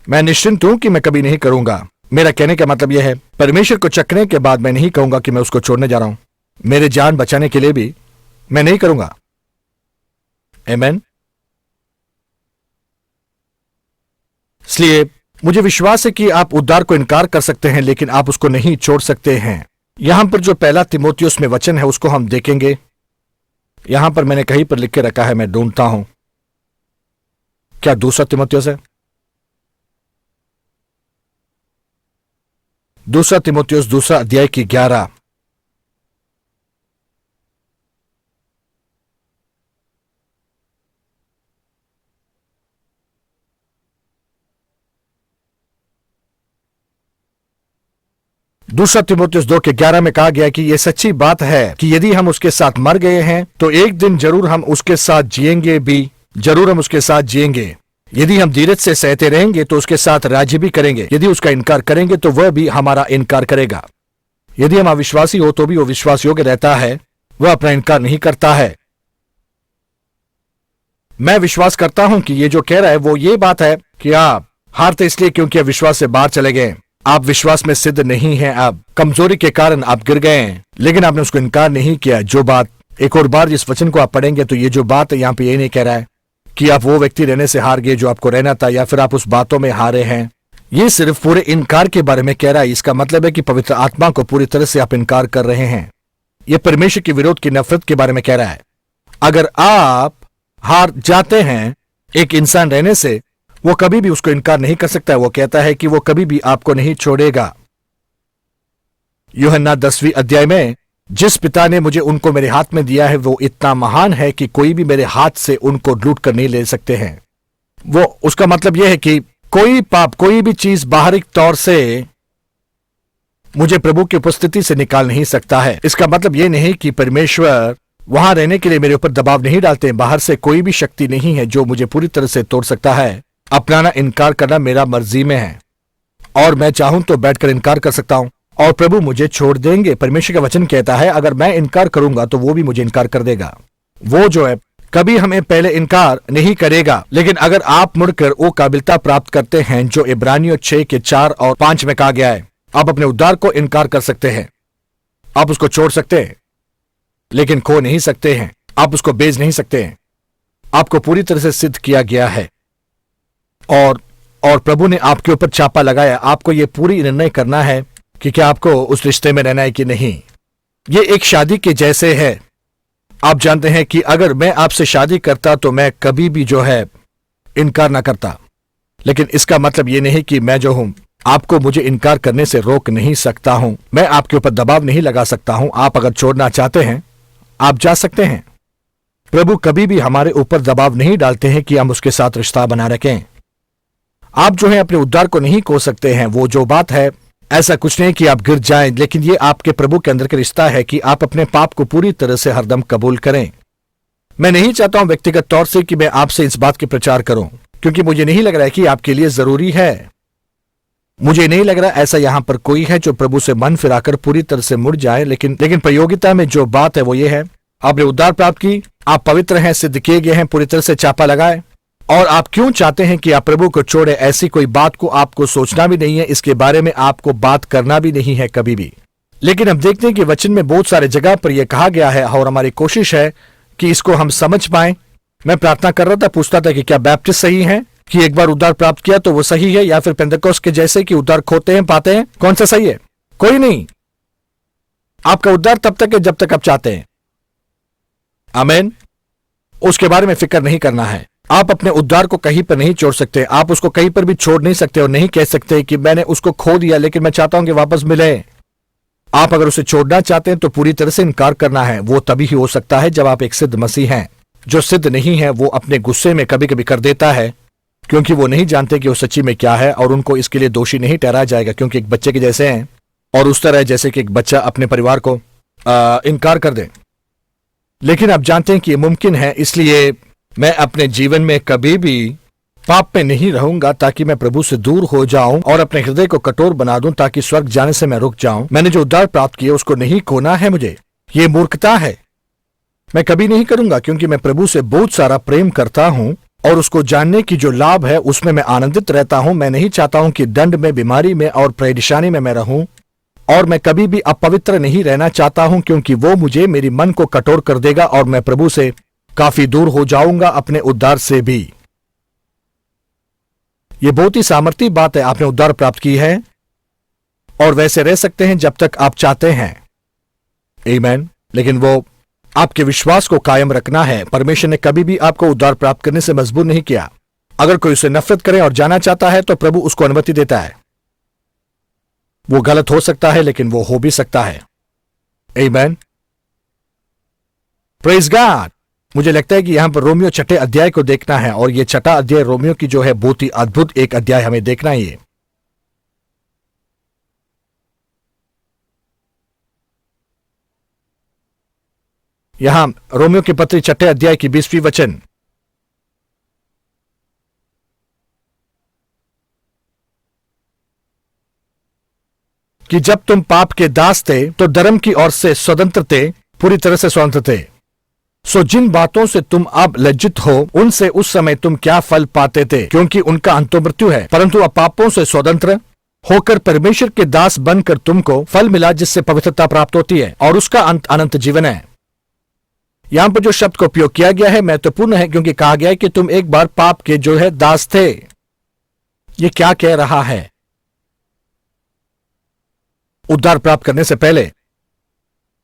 A: मैं निश्चिंत हूं कि मैं कभी नहीं करूंगा। मेरा कहने का मतलब यह है, परमेश्वर को चखने के बाद मैं नहीं कहूंगा कि मैं उसको छोड़ने जा रहा हूं। मेरे जान बचाने के लिए भी मैं नहीं करूंगा। आमीन। इसलिए मुझे विश्वास है कि आप उद्धार को इनकार कर सकते हैं, लेकिन आप उसको नहीं छोड़ सकते हैं। यहां पर जो पहला तीमुथियुस में वचन है उसको हम देखेंगे। यहां पर मैंने कहीं पर लिख के रखा है, मैं ढूंढता हूं। क्या दूसरा तीमुथियुस है? दूसरा तीमुथियुस 2 अध्याय की 11। दूसरा तीमुथियुस 2:11 में कहा गया कि यह सच्ची बात है कि यदि हम उसके साथ मर गए हैं तो एक दिन जरूर हम उसके साथ जिएंगे भी, जरूर हम उसके साथ जिएंगे। यदि हम धीरज से सहते रहेंगे तो उसके साथ राज्य भी करेंगे। यदि उसका इनकार करेंगे तो वह भी हमारा इनकार करेगा। यदि हम अविश्वासी हो तो भी वो विश्वास योग्य रहता है, वह अपना इनकार नहीं करता है। मैं विश्वास करता हूं कि ये जो कह रहा है वो ये बात है कि आप हारते इसलिए क्योंकि आप विश्वास से बाहर चले गए। आप विश्वास में सिद्ध नहीं हैं, आप कमजोरी के कारण आप गिर गए हैं, लेकिन आपने उसको इनकार नहीं किया। जो बात एक और बार जिस वचन को आप पढ़ेंगे तो ये जो बात है यहां पे ये नहीं कह रहा है कि आप वो व्यक्ति रहने से हार गए जो आपको रहना था, या फिर आप उस बातों में हारे हैं। ये सिर्फ पूरे इनकार के बारे में कह रहा है। इसका मतलब है कि पवित्र आत्मा को पूरी तरह से आप इनकार कर रहे हैं। यह परमेश्वर के विरोध की नफरत के बारे में कह रहा है। अगर आप हार जाते हैं एक इंसान रहने से, वो कभी भी उसको इनकार नहीं कर सकता है। वो कहता है कि वो कभी भी आपको नहीं छोड़ेगा। यूहन्ना 10वीं अध्याय में, जिस पिता ने मुझे उनको मेरे हाथ में दिया है वो इतना महान है कि कोई भी मेरे हाथ से उनको लूट कर नहीं ले सकते हैं। वो उसका मतलब यह है कि कोई पाप, कोई भी चीज बाहरी तौर से मुझे प्रभु की उपस्थिति से निकाल नहीं सकता है। इसका मतलब यह नहीं कि परमेश्वर वहां रहने के लिए मेरे ऊपर दबाव नहीं डालते हैं। बाहर से कोई भी शक्ति नहीं है जो मुझे पूरी तरह से तोड़ सकता है। अपनाना, इनकार करना मेरा मर्जी में है, और मैं चाहूं तो बैठकर इनकार कर सकता हूं और प्रभु मुझे छोड़ देंगे। परमेश्वर का वचन कहता है अगर मैं इनकार करूंगा तो वो भी मुझे इनकार कर देगा। वो जो है कभी हमें पहले इनकार नहीं करेगा। लेकिन अगर आप मुड़कर वो काबिलता प्राप्त करते हैं जो इब्रानियों 6:4 और 5 में कहा गया है, आप अपने उद्धार को इनकार कर सकते हैं। आप उसको छोड़ सकते हैं लेकिन खो नहीं सकते हैं। आप उसको बेच नहीं सकते हैं। आपको पूरी तरह से सिद्ध किया गया है, और प्रभु ने आपके ऊपर छापा लगाया। आपको यह पूरी निर्णय करना है कि क्या आपको उस रिश्ते में रहना है कि नहीं। ये एक शादी के जैसे है। आप जानते हैं कि अगर मैं आपसे शादी करता तो मैं कभी भी जो है इनकार ना करता, लेकिन इसका मतलब ये नहीं कि मैं जो हूं आपको मुझे इनकार करने से रोक नहीं सकता हूं। मैं आपके ऊपर दबाव नहीं लगा सकता हूं। आप अगर छोड़ना चाहते हैं आप जा सकते हैं। प्रभु कभी भी हमारे ऊपर दबाव नहीं डालते हैं कि हम उसके साथ रिश्ता बना रखें। आप जो है अपने उद्धार को नहीं खो सकते हैं। वो जो बात है, ऐसा कुछ नहीं कि आप गिर जाएं, लेकिन ये आपके प्रभु के अंदर का रिश्ता है कि आप अपने पाप को पूरी तरह से हरदम कबूल करें। मैं नहीं चाहता हूं व्यक्तिगत तौर से कि मैं आपसे इस बात की प्रचार करूं, क्योंकि मुझे नहीं लग रहा है कि आपके लिए जरूरी है। मुझे नहीं लग रहा ऐसा यहां पर कोई है जो प्रभु से मन फिराकर पूरी तरह से मुड़ जाए। लेकिन प्रयोगिता में जो बात है वो ये है, आपने उद्धार प्राप्त की, आप पवित्र हैं, सिद्ध किए गए हैं, पूरी तरह से चापा लगाए, और आप क्यों चाहते हैं कि आप प्रभु को छोड़े? ऐसी कोई बात को आपको सोचना भी नहीं है, इसके बारे में आपको बात करना भी नहीं है कभी भी। लेकिन हम देखते हैं कि वचन में बहुत सारे जगह पर यह कहा गया है और हमारी कोशिश है कि इसको हम समझ पाए। मैं प्रार्थना कर रहा था, पूछता था कि क्या बैप्टिस्ट सही है कि एक बार उद्धार प्राप्त किया तो वो सही है, या फिर पेंटेकोस्ट के जैसे कि उद्धार खोते हैं पाते हैं? कौन सा सही है? कोई नहीं। आपका उद्धार तब तक है जब तक आप चाहते हैं। आमीन। उसके बारे में फिक्र नहीं करना है। आप अपने उद्धार को कहीं पर नहीं छोड़ सकते। आप उसको कहीं पर भी छोड़ नहीं सकते और नहीं कह सकते कि मैंने उसको खो दिया लेकिन मैं चाहता हूं कि वापस मिले। आप अगर उसे छोड़ना चाहते हैं तो पूरी तरह से इनकार करना है। वो तभी ही हो सकता है जब आप एक सिद्ध मसीह हैं। जो सिद्ध नहीं है वो अपने गुस्से में कभी कभी कर देता है, क्योंकि वो नहीं जानते कि वो सच्ची में क्या है, और उनको इसके लिए दोषी नहीं ठहराया जाएगा, क्योंकि एक बच्चे के जैसे हैं। और उस तरह जैसे कि एक बच्चा अपने परिवार को इनकार कर दे। लेकिन आप जानते हैं कि यह मुमकिन है, इसलिए मैं अपने जीवन में कभी भी पाप में नहीं रहूंगा ताकि मैं प्रभु से दूर हो जाऊं और अपने हृदय को कठोर बना दूं ताकि स्वर्ग जाने से मैं रुक जाऊं। मैंने जो उद्धार प्राप्त किया उसको नहीं खोना है मुझे। ये मूर्खता है। मैं कभी नहीं करूंगा, क्योंकि मैं प्रभु से बहुत सारा प्रेम करता हूं और उसको जानने की जो लाभ है उसमें मैं आनंदित रहता हूं। मैं नहीं चाहता हूं कि दंड में, बीमारी में और परेशानी में मैं रहूं, और मैं कभी भी अपवित्र नहीं रहना चाहता हूं, क्योंकि वो मुझे, मेरी मन को कठोर कर देगा और मैं प्रभु से काफी दूर हो जाऊंगा अपने उद्धार से भी। यह बहुत ही सामर्थी बात है। आपने उद्धार प्राप्त की है और वैसे रह सकते हैं जब तक आप चाहते हैं। आमीन। लेकिन वो आपके विश्वास को कायम रखना है। परमेश्वर ने कभी भी आपको उद्धार प्राप्त करने से मजबूर नहीं किया। अगर कोई उसे नफरत करे और जाना चाहता है तो प्रभु उसको अनुमति देता है। वो गलत हो सकता है लेकिन वो हो भी सकता है। आमीन। Praise God. मुझे लगता है कि यहां पर रोमियो 6 अध्याय को देखना है, और यह 6 अध्याय रोमियो की जो है बहुत ही अद्भुत एक अध्याय हमें देखना ही है। यहां रोमियो की पत्री 6 अध्याय की 20वीं वचन, कि जब तुम पाप के दास थे तो धर्म की ओर से स्वतंत्र थे, पूरी तरह से स्वतंत्र थे। सो जिन बातों से तुम अब लज्जित हो उनसे उस समय तुम क्या फल पाते थे, क्योंकि उनका अंत तो मृत्यु है। परंतु अब पापों से स्वतंत्र होकर परमेश्वर के दास बनकर तुमको फल मिला जिससे पवित्रता प्राप्त होती है, और उसका अंत अनंत जीवन है। यहां पर जो शब्द का उपयोग किया गया है महत्वपूर्ण है, क्योंकि कहा गया है कि तुम एक बार पाप के जो है दास थे। ये क्या कह रहा है? उद्धार प्राप्त करने से पहले।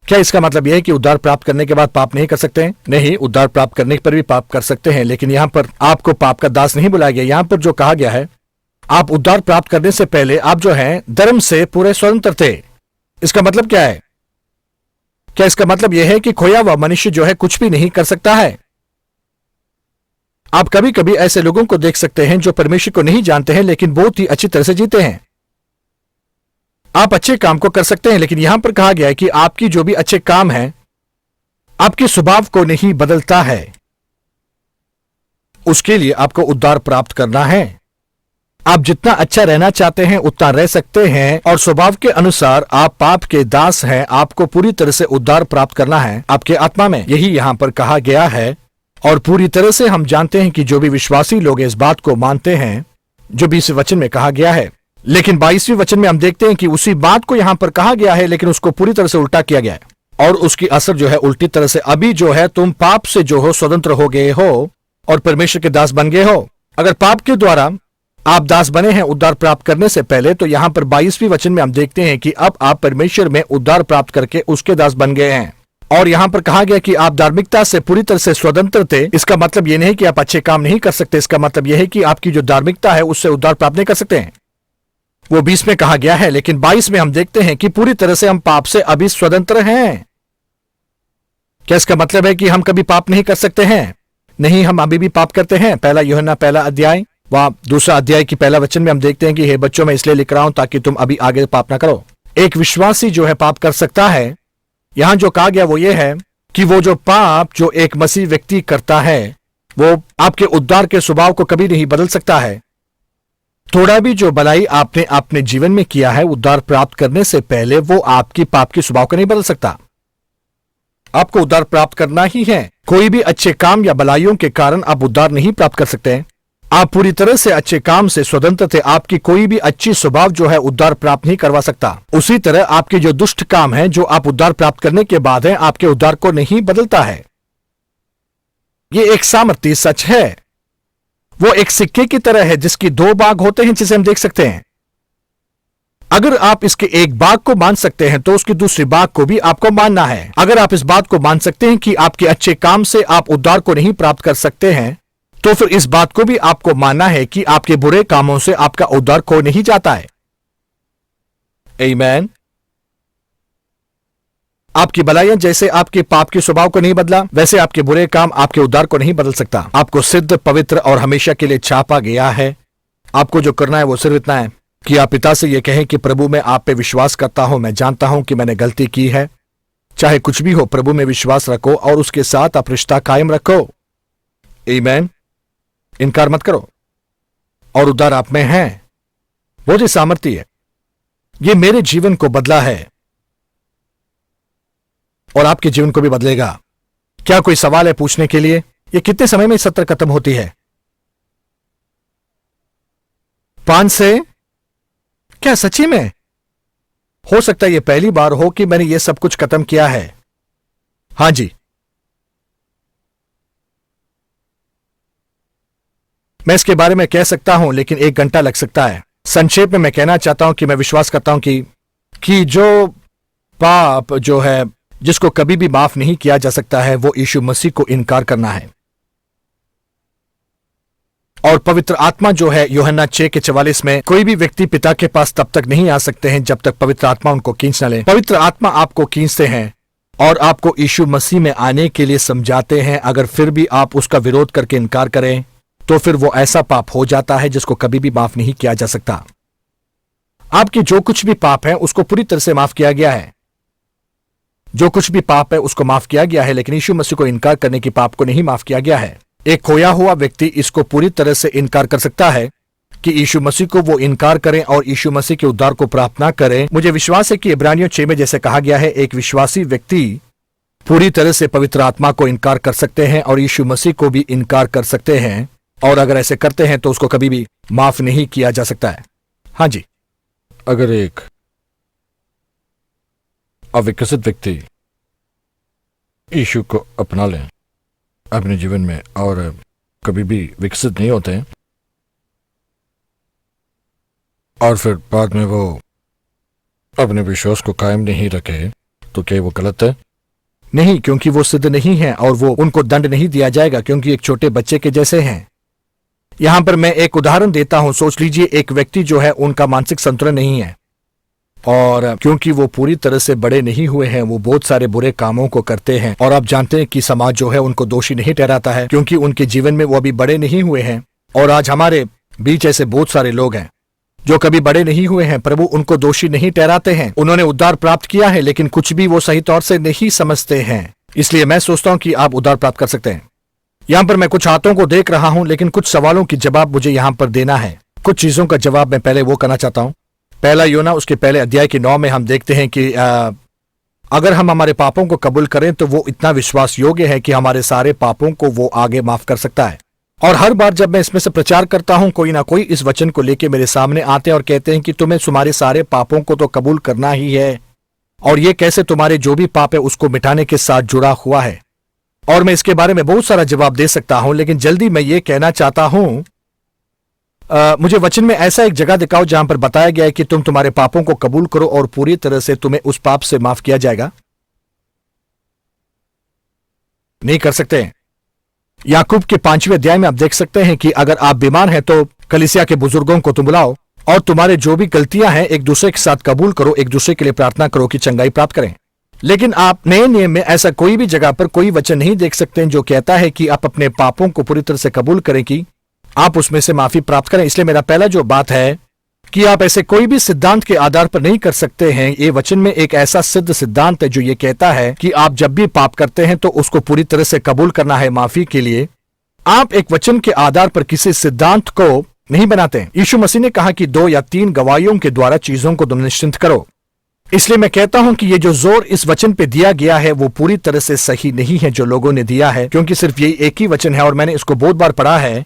A: क्या इसका मतलब यह है कि उद्धार प्राप्त करने के बाद पाप नहीं कर सकते हैं? नहीं, उद्धार प्राप्त करने पर भी पाप कर सकते हैं, लेकिन यहां पर आपको पाप का दास नहीं बुलाया गया। यहां पर जो कहा गया है, आप उद्धार प्राप्त करने से पहले आप जो हैं धर्म से पूरे स्वतंत्र थे। इसका मतलब क्या है? क्या इसका मतलब यह है कि खोया हुआ मनुष्य जो है कुछ भी नहीं कर सकता है? आप कभी कभी ऐसे लोगों को देख सकते हैं जो परमेश्वर को नहीं जानते हैं लेकिन बहुत ही अच्छी तरह से जीते हैं। आप अच्छे काम को कर सकते हैं, लेकिन यहां पर कहा गया है कि आपकी जो भी अच्छे काम हैं आपके स्वभाव को नहीं बदलता है। उसके लिए आपको उद्धार प्राप्त करना है। आप जितना अच्छा रहना चाहते हैं उतना रह सकते हैं, और स्वभाव के अनुसार आप पाप के दास हैं। आपको पूरी तरह से उद्धार प्राप्त करना है आपके आत्मा में। यही यहां पर कहा गया है, और पूरी तरह से हम जानते हैं कि जो भी विश्वासी लोग इस बात को मानते हैं जो भी इस वचन में कहा गया है। लेकिन 22वें वचन में हम देखते हैं कि उसी बात को यहां पर कहा गया है, लेकिन उसको पूरी तरह से उल्टा किया गया है, और उसकी असर जो है उल्टी तरह से। अभी जो है तुम पाप से जो हो स्वतंत्र हो गए हो और परमेश्वर के दास बन गए हो। अगर पाप के द्वारा आप दास बने हैं उद्धार प्राप्त करने से पहले, तो यहां पर 22वें वचन में हम देखते हैं कि अब आप परमेश्वर में उद्धार प्राप्त करके उसके दास बन गए हैं। और यहां पर कहा गया कि आप धार्मिकता से पूरी तरह से स्वतंत्र थे। इसका मतलब यह नहीं कि आप अच्छे काम नहीं कर सकते, इसका मतलब यह है कि आपकी जो धार्मिकता है उससे उद्धार प्राप्त नहीं कर सकते हैं। वो 20 में कहा गया है, लेकिन 22 में हम देखते हैं कि पूरी तरह से हम पाप से अभी स्वतंत्र हैं। क्या इसका मतलब है कि हम कभी पाप नहीं कर सकते हैं? नहीं, हम अभी भी पाप करते हैं। पहला यूहन्ना पहला अध्याय वहां 2 अध्याय की पहला वचन में हम देखते हैं कि हे बच्चों, मैं इसलिए लिख रहा हूं ताकि तुम अभी आगे पाप ना करो। एक विश्वासी जो है पाप कर सकता है। यहां जो कहा गया वो ये है कि वो जो पाप जो एक मसीह व्यक्ति करता है वो आपके उद्धार के स्वभाव को कभी नहीं बदल सकता है। थोड़ा भी जो भलाई आपने अपने जीवन में किया है उद्धार प्राप्त करने से पहले, वो आपकी पाप की स्वभाव को नहीं बदल सकता। आपको उद्धार प्राप्त करना ही है। कोई भी अच्छे काम या भलाइयों के कारण आप उद्धार नहीं प्राप्त कर सकते हैं। आप पूरी तरह से अच्छे काम से स्वतंत्र थे। आपकी कोई भी अच्छी स्वभाव जो है उद्धार प्राप्त नहीं करवा सकता। उसी तरह आपके जो दुष्ट काम है जो आप उद्धार प्राप्त करने के बाद है, आपके उद्धार को नहीं बदलता है। ये एक सामर्थ्य सच है। वो एक सिक्के की तरह है जिसकी 2 भाग होते हैं, जिसे हम देख सकते हैं। अगर आप इसके एक भाग को मान सकते हैं तो उसकी दूसरी भाग को भी आपको मानना है। अगर आप इस बात को मान सकते हैं कि आपके अच्छे काम से आप उद्धार को नहीं प्राप्त कर सकते हैं, तो फिर इस बात को भी आपको मानना है कि आपके बुरे कामों से आपका उद्धार खो नहीं जाता है। आमीन। आपकी भलाइयां जैसे आपके पाप के स्वभाव को नहीं बदला, वैसे आपके बुरे काम आपके उद्धार को नहीं बदल सकता। आपको सिद्ध, पवित्र और हमेशा के लिए छापा गया है। आपको जो करना है वो सिर्फ इतना है कि आप पिता से यह कहें कि प्रभु, मैं आप पे विश्वास करता हूं। मैं जानता हूं कि मैंने गलती की है। चाहे कुछ भी हो, प्रभु में विश्वास रखो और उसके साथ आप रिश्ता कायम रखो। आमीन। इनकार मत करो। और उद्धार आप में है। वो जो सामर्थ्य है, ये मेरे जीवन को बदला है और आपके जीवन को भी बदलेगा। क्या कोई सवाल है पूछने के लिए? ये कितने समय में सत्र खत्म होती है? 5 से? क्या सच्ची में? हो सकता है ये पहली बार हो कि मैंने ये सब कुछ खत्म किया है। हां जी, मैं इसके बारे में कह सकता हूं, लेकिन 1 घंटा लग सकता है। संक्षेप में मैं कहना चाहता हूं कि मैं विश्वास करता हूं कि जो पाप जो है जिसको कभी भी माफ नहीं किया जा सकता है, वो यीशु मसीह को इनकार करना है। और पवित्र आत्मा जो है यूहन्ना 6:44 में, कोई भी व्यक्ति पिता के पास तब तक नहीं आ सकते हैं जब तक पवित्र आत्मा उनको खींच न ले। पवित्र आत्मा आपको खींचते हैं और आपको यीशु मसीह में आने के लिए समझाते हैं। अगर फिर भी आप उसका विरोध करके इनकार करें तो फिर वो ऐसा पाप हो जाता है जिसको कभी भी माफ नहीं किया जा सकता। आपकी जो कुछ भी पाप है उसको पूरी तरह से माफ किया गया है। जो कुछ भी पाप है उसको माफ किया गया है, लेकिन यीशु मसीह को इनकार करने की पाप को नहीं माफ किया गया है। एक खोया हुआ व्यक्ति इसको पूरी तरह से इनकार कर सकता है कि यीशु मसीह को वो इनकार करें और यीशु मसीह के उद्धार को प्राप्त ना करें। मुझे विश्वास है कि इब्रानियों 6 में जैसे कहा गया है, एक विश्वासी व्यक्ति पूरी तरह से पवित्र आत्मा को इनकार कर सकते हैं और यीशु मसीह को भी इनकार कर सकते हैं, और अगर ऐसे करते हैं तो उसको कभी भी माफ नहीं किया जा सकता है। हां जी, अगर एक अविकसित व्यक्ति यीशु को अपना लें अपने जीवन में और कभी भी विकसित नहीं होते हैं, और फिर बाद में वो अपने विश्वास को कायम नहीं रखे, तो क्या वो गलत है? नहीं, क्योंकि वो सिद्ध नहीं है और वो उनको दंड नहीं दिया जाएगा, क्योंकि एक छोटे बच्चे के जैसे हैं। यहां पर मैं एक उदाहरण देता हूं। सोच लीजिए एक व्यक्ति जो है उनका मानसिक संतुलन नहीं है, और क्योंकि वो पूरी तरह से बड़े नहीं हुए हैं, वो बहुत सारे बुरे कामों को करते हैं। और आप जानते हैं कि समाज जो है उनको दोषी नहीं ठहराता है, क्योंकि उनके जीवन में वो अभी बड़े नहीं हुए हैं। और आज हमारे बीच ऐसे बहुत सारे लोग हैं जो कभी बड़े नहीं हुए हैं। प्रभु उनको दोषी नहीं ठहराते हैं। उन्होंने उद्धार प्राप्त किया है, लेकिन कुछ भी वो सही तौर से नहीं समझते हैं। इसलिए मैं सोचता हूं कि आप उद्धार प्राप्त कर सकते हैं। यहां पर मैं कुछ हाथों को देख रहा हूं, लेकिन कुछ सवालों की जवाब मुझे यहां पर देना है। कुछ चीजों का जवाब मैं पहले वो करना चाहता हूं। पहला यूहन्ना उसके पहले अध्याय के 9 में हम देखते हैं कि अगर हम हमारे पापों को कबूल करें तो वो इतना विश्वास योग्य है कि हमारे सारे पापों को वो आगे माफ कर सकता है। और हर बार जब मैं इसमें से प्रचार करता हूं, कोई ना कोई इस वचन को लेके मेरे सामने आते हैं और कहते हैं कि तुम्हें तुम्हारे सारे पापों को तो कबूल करना ही है, और ये कैसे तुम्हारे जो भी पाप है उसको मिटाने के साथ जुड़ा हुआ है। और मैं इसके बारे में बहुत सारा जवाब दे सकता हूं, लेकिन जल्दी मैं ये कहना चाहता हूं, मुझे वचन में ऐसा एक जगह दिखाओ जहां पर बताया गया है कि तुम तुम्हारे पापों को कबूल करो और पूरी तरह से तुम्हें उस पाप से माफ किया जाएगा। नहीं कर सकते। याकूब के 5वें अध्याय में आप देख सकते हैं कि अगर आप बीमार हैं तो कलीसिया के बुजुर्गों को तुम बुलाओ और तुम्हारे जो भी गलतियां हैं एक दूसरे के साथ कबूल करो, एक दूसरे के लिए प्रार्थना करो कि चंगाई प्राप्त करें। लेकिन आप नए नियम में ऐसा कोई भी जगह पर कोई वचन नहीं देख सकते जो कहता है कि आप अपने पापों को पूरी तरह से कबूल करें कि आप उसमें से माफी प्राप्त करें। इसलिए मेरा पहला जो बात है कि आप ऐसे कोई भी सिद्धांत के आधार पर नहीं कर सकते हैं। ये वचन में एक ऐसा सिद्ध सिद्धांत है जो ये कहता है कि आप जब भी पाप करते हैं तो उसको पूरी तरह से कबूल करना है माफी के लिए। आप एक वचन के आधार पर किसी सिद्धांत को नहीं बनाते। यीशु मसीह ने कहा कि 2 या 3 गवाहियों के द्वारा चीजों को तुम निश्चिंत करो। इसलिए मैं कहता हूं कि ये जो जोर इस वचन पे दिया गया है वो पूरी तरह से सही नहीं है जो लोगों ने दिया है, क्योंकि सिर्फ यही एक ही वचन है और मैंने इसको बहुत बार पढ़ा है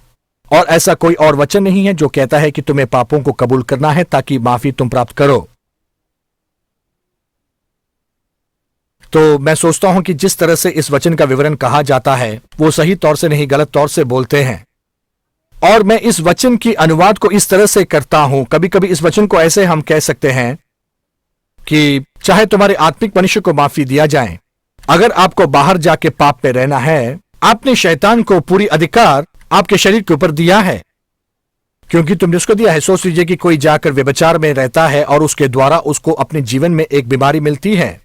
A: और ऐसा कोई और वचन नहीं है जो कहता है कि तुम्हें पापों को कबूल करना है ताकि माफी तुम प्राप्त करो। तो मैं सोचता हूं कि जिस तरह से इस वचन का विवरण कहा जाता है वो सही तौर से नहीं गलत तौर से बोलते हैं और मैं इस वचन की अनुवाद को इस तरह से करता हूं। कभी कभी इस वचन को ऐसे हम कह सकते हैं कि चाहे तुम्हारे आत्मिक मनुष्य को माफी दिया जाए, अगर आपको बाहर जाके पाप में रहना है, आपने शैतान को पूरी अधिकार आपके शरीर के ऊपर दिया है क्योंकि तुमने उसको दिया है। सोच लीजिए कि कोई जाकर व्यभिचार में रहता है और उसके द्वारा उसको अपने जीवन में एक बीमारी मिलती है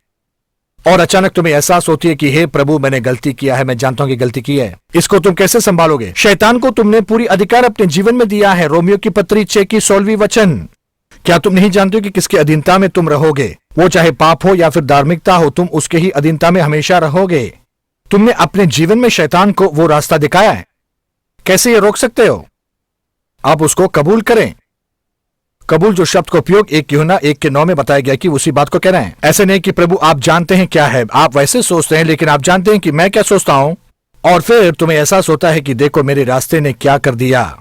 A: और अचानक तुम्हें एहसास होती है कि हे प्रभु मैंने गलती किया है, मैं जानता हूं कि गलती की है। इसको तुम कैसे संभालोगे? शैतान को तुमने पूरी अधिकार अपने जीवन में दिया है। रोमियो की पत्री 6 की 16वीं वचन। क्या तुम नहीं जानते हो कि किसके अधीनता में तुम रहोगे? वो चाहे पाप हो या फिर धार्मिकता हो, तुम उसके ही अधीनता में हमेशा रहोगे। तुमने अपने जीवन में शैतान को वो रास्ता दिखाया है। कैसे ये रोक सकते हो? आप उसको कबूल करें। कबूल जो शब्द का उपयोग 1 यूहन्ना 1:9 में बताया गया कि उसी बात को कह रहे हैं। ऐसे नहीं कि प्रभु आप जानते हैं क्या है, आप वैसे सोचते हैं, लेकिन आप जानते हैं कि मैं क्या सोचता हूं और फिर तुम्हें एहसास होता है कि देखो मेरे रास्ते ने क्या कर दिया।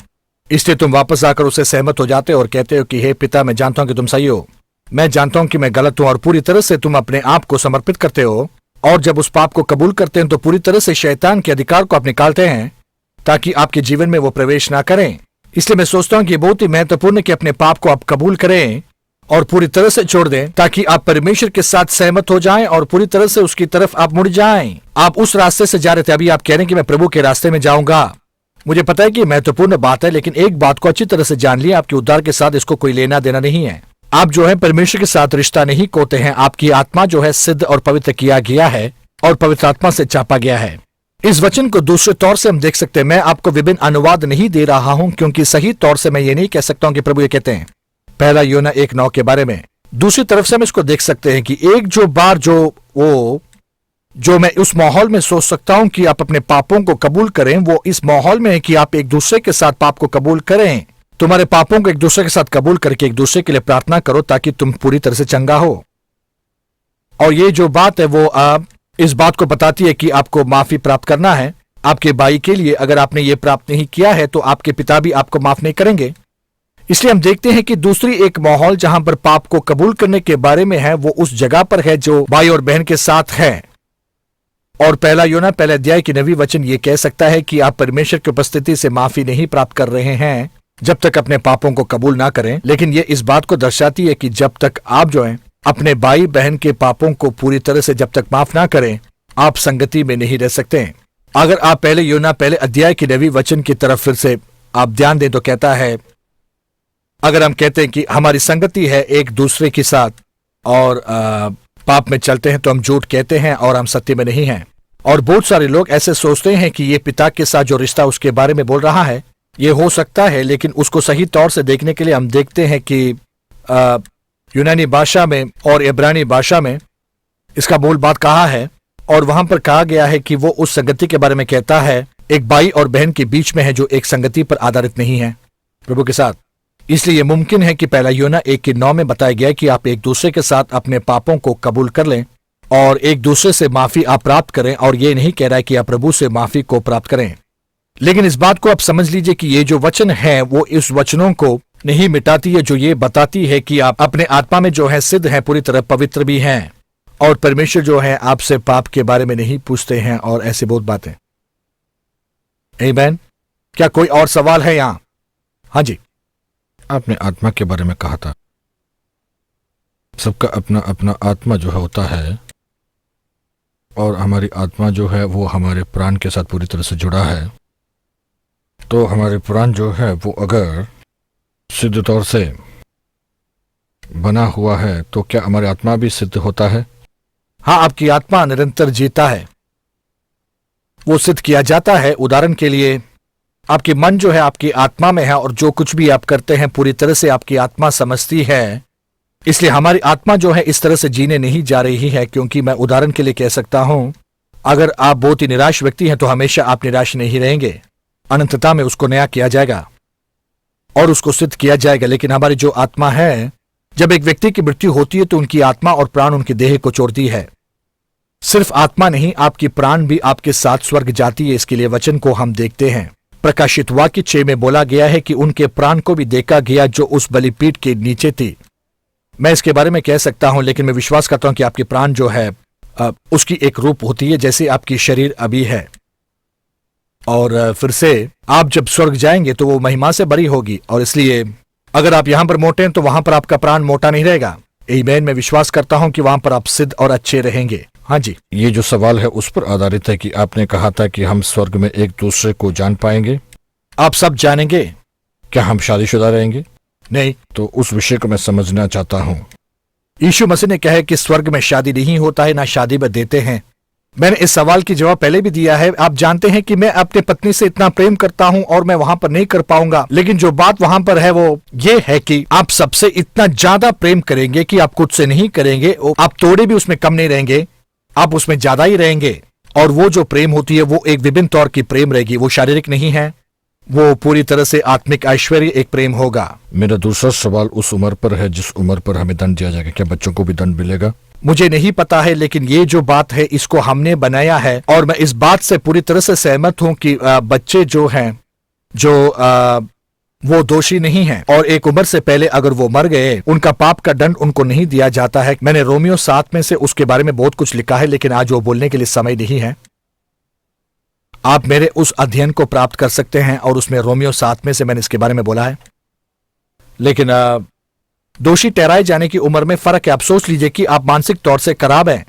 A: इसलिए तुम वापस आकर उससे सहमत हो जाते हो और कहते हो कि हे पिता मैं जानता हूं कि तुम सही हो, मैं जानता हूं कि मैं गलत हूं और पूरी तरह से तुम अपने आप को समर्पित करते हो। और जब उस पाप को कबूल करते हैं तो पूरी तरह से शैतान के अधिकार को आप निकालते हैं ताकि आपके जीवन में वो प्रवेश ना करें। इसलिए मैं सोचता हूं कि बहुत ही महत्वपूर्ण है कि अपने पाप को आप कबूल करें और पूरी तरह से छोड़ दें ताकि आप परमेश्वर के साथ सहमत हो जाएं और पूरी तरह से उसकी तरफ आप मुड़ जाएं। आप उस रास्ते से जा रहे थे, अभी आप कह रहे हैं कि मैं प्रभु के रास्ते में जाऊंगा। मुझे पता है कि महत्वपूर्ण बात है, लेकिन एक बात को अच्छी तरह से जान लिया, आपके उद्धार के साथ इसको कोई लेना देना नहीं है। आप जो है परमेश्वर के साथ रिश्ता नहीं खोते हैं। आपकी आत्मा जो है सिद्ध और पवित्र किया गया है और पवित्र आत्मा से चापा गया है। इस वचन को दूसरे तौर से हम देख सकते हैं। मैं आपको विभिन्न अनुवाद नहीं दे रहा हूं क्योंकि सही तौर से मैं ये नहीं कह सकता हूं कि प्रभु ये कहते हैं 1 यूहन्ना 1:9 के बारे में। दूसरी तरफ से हम इसको देख सकते हैं कि एक जो बार जो मैं उस माहौल में सोच सकता हूं कि आप अपने पापों को कबूल करें, वो इस माहौल में है कि आप एक दूसरे के साथ पाप को कबूल करें। तुम्हारे पापों को एक दूसरे के साथ कबूल करके एक दूसरे के लिए प्रार्थना करो ताकि तुम पूरी तरह से चंगा हो। और ये जो बात है वो आप इस बात को बताती है कि आपको माफी प्राप्त करना है आपके भाई के लिए। अगर आपने ये प्राप्त नहीं किया है तो आपके पिता भी आपको माफ नहीं करेंगे। इसलिए हम देखते हैं कि दूसरी एक माहौल जहां पर पाप को कबूल करने के बारे में है वो उस जगह पर है जो भाई और बहन के साथ है। और 1 यूहन्ना 1 अध्याय की 9वीं वचन ये कह सकता है कि आप परमेश्वर की उपस्थिति से माफी नहीं प्राप्त कर रहे हैं जब तक अपने पापों को कबूल ना करें। लेकिन ये इस बात को दर्शाती है कि जब तक आप जो है अपने भाई बहन के पापों को पूरी तरह से जब तक माफ ना करें आप संगति में नहीं रह सकते। अगर आप 1 यूहन्ना 1 अध्याय की 9वीं वचन की तरफ फिर से आप ध्यान दें तो कहता है, अगर हम कहते हैं कि हमारी संगति है एक दूसरे के साथ और पाप में चलते हैं तो हम झूठ कहते हैं और हम सत्य में नहीं हैं। और बहुत सारे लोग ऐसे सोचते हैं कि ये पिता के साथ जो रिश्ता उसके बारे में बोल रहा है ये हो सकता है, लेकिन उसको सही तौर से देखने के लिए हम देखते हैं कि यूनानी भाषा में और इब्रानी भाषा में इसका मूल बात कहा है और वहां पर कहा गया है कि वो उस संगति के बारे में कहता है एक भाई और बहन के बीच में है जो एक संगति पर आधारित नहीं है प्रभु के साथ। इसलिए यह मुमकिन है कि 1 यूहन्ना 1:9 में बताया गया कि आप एक दूसरे के साथ अपने पापों को कबूल कर लें और एक दूसरे से माफी आप प्राप्त करें। और ये नहीं कह रहा है कि आप प्रभु से माफी को प्राप्त करें, लेकिन इस बात को आप समझ लीजिए कि ये जो वचन है वो इस वचनों को नहीं मिटाती है जो ये बताती है कि आप अपने आत्मा में जो है सिद्ध हैं, पूरी तरह पवित्र भी हैं और परमेश्वर जो है आपसे पाप के बारे में नहीं पूछते हैं और ऐसी बहुत बातें। आमीन। क्या कोई और सवाल है यहाँ? हाँ जी। आपने आत्मा के बारे में कहा था। सबका अपना अपना आत्मा जो होता है, और हमारी आत्मा जो है वो हमारे प्राण के साथ पूरी तरह से जुड़ा है। तो हमारे प्राण जो है वो अगर सिद्ध तौर से बना हुआ है तो क्या हमारी आत्मा भी सिद्ध होता है? हाँ, आपकी आत्मा निरंतर जीता है, वो सिद्ध किया जाता है। उदाहरण के लिए आपकी मन जो है आपकी आत्मा में है, और जो कुछ भी आप करते हैं पूरी तरह से आपकी आत्मा समझती है। इसलिए हमारी आत्मा जो है इस तरह से जीने नहीं जा रही है, क्योंकि मैं उदाहरण के लिए कह सकता हूं, अगर आप बहुत ही निराश व्यक्ति हैं तो हमेशा आप निराश नहीं रहेंगे। अनंतता में उसको नया किया जाएगा और उसको सिद्ध किया जाएगा। लेकिन हमारी जो आत्मा है, जब एक व्यक्ति की मृत्यु होती है तो उनकी आत्मा और प्राण उनकी देह को छोड़ती है। सिर्फ आत्मा नहीं, आपकी प्राण भी आपके साथ स्वर्ग जाती है। इसके लिए वचन को हम देखते हैं। प्रकाशित वाक्य 6 में बोला गया है कि उनके प्राण को भी देखा गया जो उस बलिपीठ के नीचे थी। मैं इसके बारे में कह सकता हूं, लेकिन मैं विश्वास करता हूं कि आपकी प्राण जो है उसकी एक रूप होती है, जैसे आपकी शरीर अभी है। और फिर से आप जब स्वर्ग जाएंगे तो वो महिमा से भरी होगी। और इसलिए अगर आप यहां पर मोटे हैं तो वहां पर आपका प्राण मोटा नहीं रहेगा। आमीन। मैं विश्वास करता हूं कि वहां पर आप सिद्ध और अच्छे रहेंगे। हाँ जी, ये जो सवाल है उस पर आधारित है कि आपने कहा था कि हम स्वर्ग में एक दूसरे को जान पाएंगे। आप सब जानेंगे। क्या हम शादीशुदा रहेंगे? नहीं। तो उस विषय को मैं समझना चाहता हूं। यीशु मसीह ने कहा है कि स्वर्ग में शादी नहीं होता है, ना शादी में देते हैं। मैंने इस सवाल की जवाब पहले भी दिया है। आप जानते हैं कि मैं अपनी पत्नी से इतना प्रेम करता हूं और मैं वहां पर नहीं कर पाऊंगा। लेकिन जो बात वहां पर है वो ये है कि आप सबसे इतना ज्यादा प्रेम करेंगे कि आप कुछ से नहीं करेंगे। आप थोड़े भी उसमें कम नहीं रहेंगे, आप उसमें ज्यादा ही रहेंगे। और वो जो प्रेम होती है वो एक विभिन्न तौर की प्रेम रहेगी। वो शारीरिक नहीं है, वो पूरी तरह से आत्मिक ऐश्वर्य एक प्रेम होगा। मेरा दूसरा सवाल उस उम्र पर है जिस उम्र पर हमें दंड दिया जाएगा। क्या बच्चों को भी दंड मिलेगा? मुझे नहीं पता है, लेकिन ये जो बात है इसको हमने बनाया है। और मैं इस बात से पूरी तरह से सहमत हूं कि बच्चे जो हैं जो वो दोषी नहीं हैं, और एक उम्र से पहले अगर वो मर गए उनका पाप का दंड उनको नहीं दिया जाता है। मैंने रोमियो 7 में से उसके बारे में बहुत कुछ लिखा है, लेकिन आज वो बोलने के लिए समय नहीं है। आप मेरे उस अध्ययन को प्राप्त कर सकते हैं और उसमें रोमियो 7 में से मैंने इसके बारे में बोला है। लेकिन दोषी ठहराए जाने की उम्र में फर्क है। आप सोच लीजिए कि आप मानसिक तौर से खराब हैं,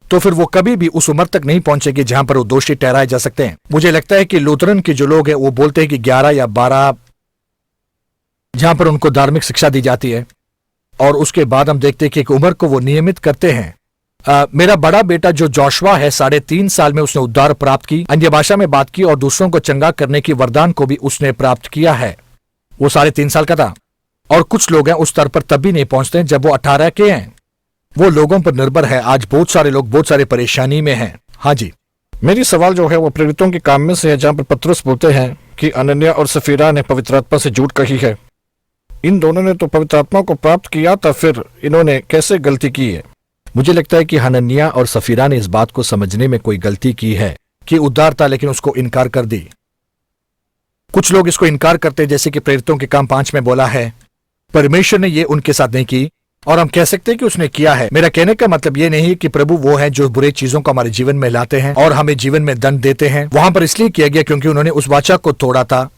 A: तो फिर वो कभी भी उस उम्र तक नहीं पहुंचेगी जहां पर वो दोषी ठहराए जा सकते हैं। मुझे लगता है कि लूथरन के जो लोग हैं वो बोलते हैं कि 11 या 12 जहां पर उनको धार्मिक शिक्षा दी जाती है, और उसके बाद हम देखते हैं कि एक उम्र को वो नियमित करते हैं। मेरा बड़ा बेटा जो जोशुआ है, 3.5 साल में उसने उद्धार प्राप्त की, अन्य भाषा में बात की और दूसरों को चंगा करने की वरदान को भी उसने प्राप्त किया है। वो 3.5 साल का था। और कुछ लोग हैं उस स्तर पर तब भी नहीं पहुंचते जब वो 18 के हैं। वो लोगों पर निर्भर है। आज बहुत सारे लोग बहुत सारी परेशानी में हैं। हाँ जी, मेरी सवाल जो है वो प्रेरितों के काम में से है, जहां पर पतरस बोलते हैं कि अनन्या और सफीरा ने पवित्र आत्मा से झूठ कही है। इन दोनों ने तो पवित्र आत्मा को प्राप्त किया था, फिर इन्होंने कैसे गलती की है? मुझे लगता है कि हनन्या और सफीरा ने इस बात को समझने में कोई गलती की है कि उद्धार था, लेकिन उसको इनकार कर दी। कुछ लोग इसको इनकार करते हैं, जैसे कि प्रेरितों के काम 5 में बोला है, परमेश्वर ने ये उनके साथ नहीं की, और हम कह सकते हैं कि उसने किया है। मेरा कहने का मतलब ये नहीं कि प्रभु वो है जो बुरे चीजों को हमारे जीवन में लाते हैं और हमें जीवन में दंड देते हैं। वहां पर इसलिए किया गया क्योंकि उन्होंने उस वाचा को तोड़ा था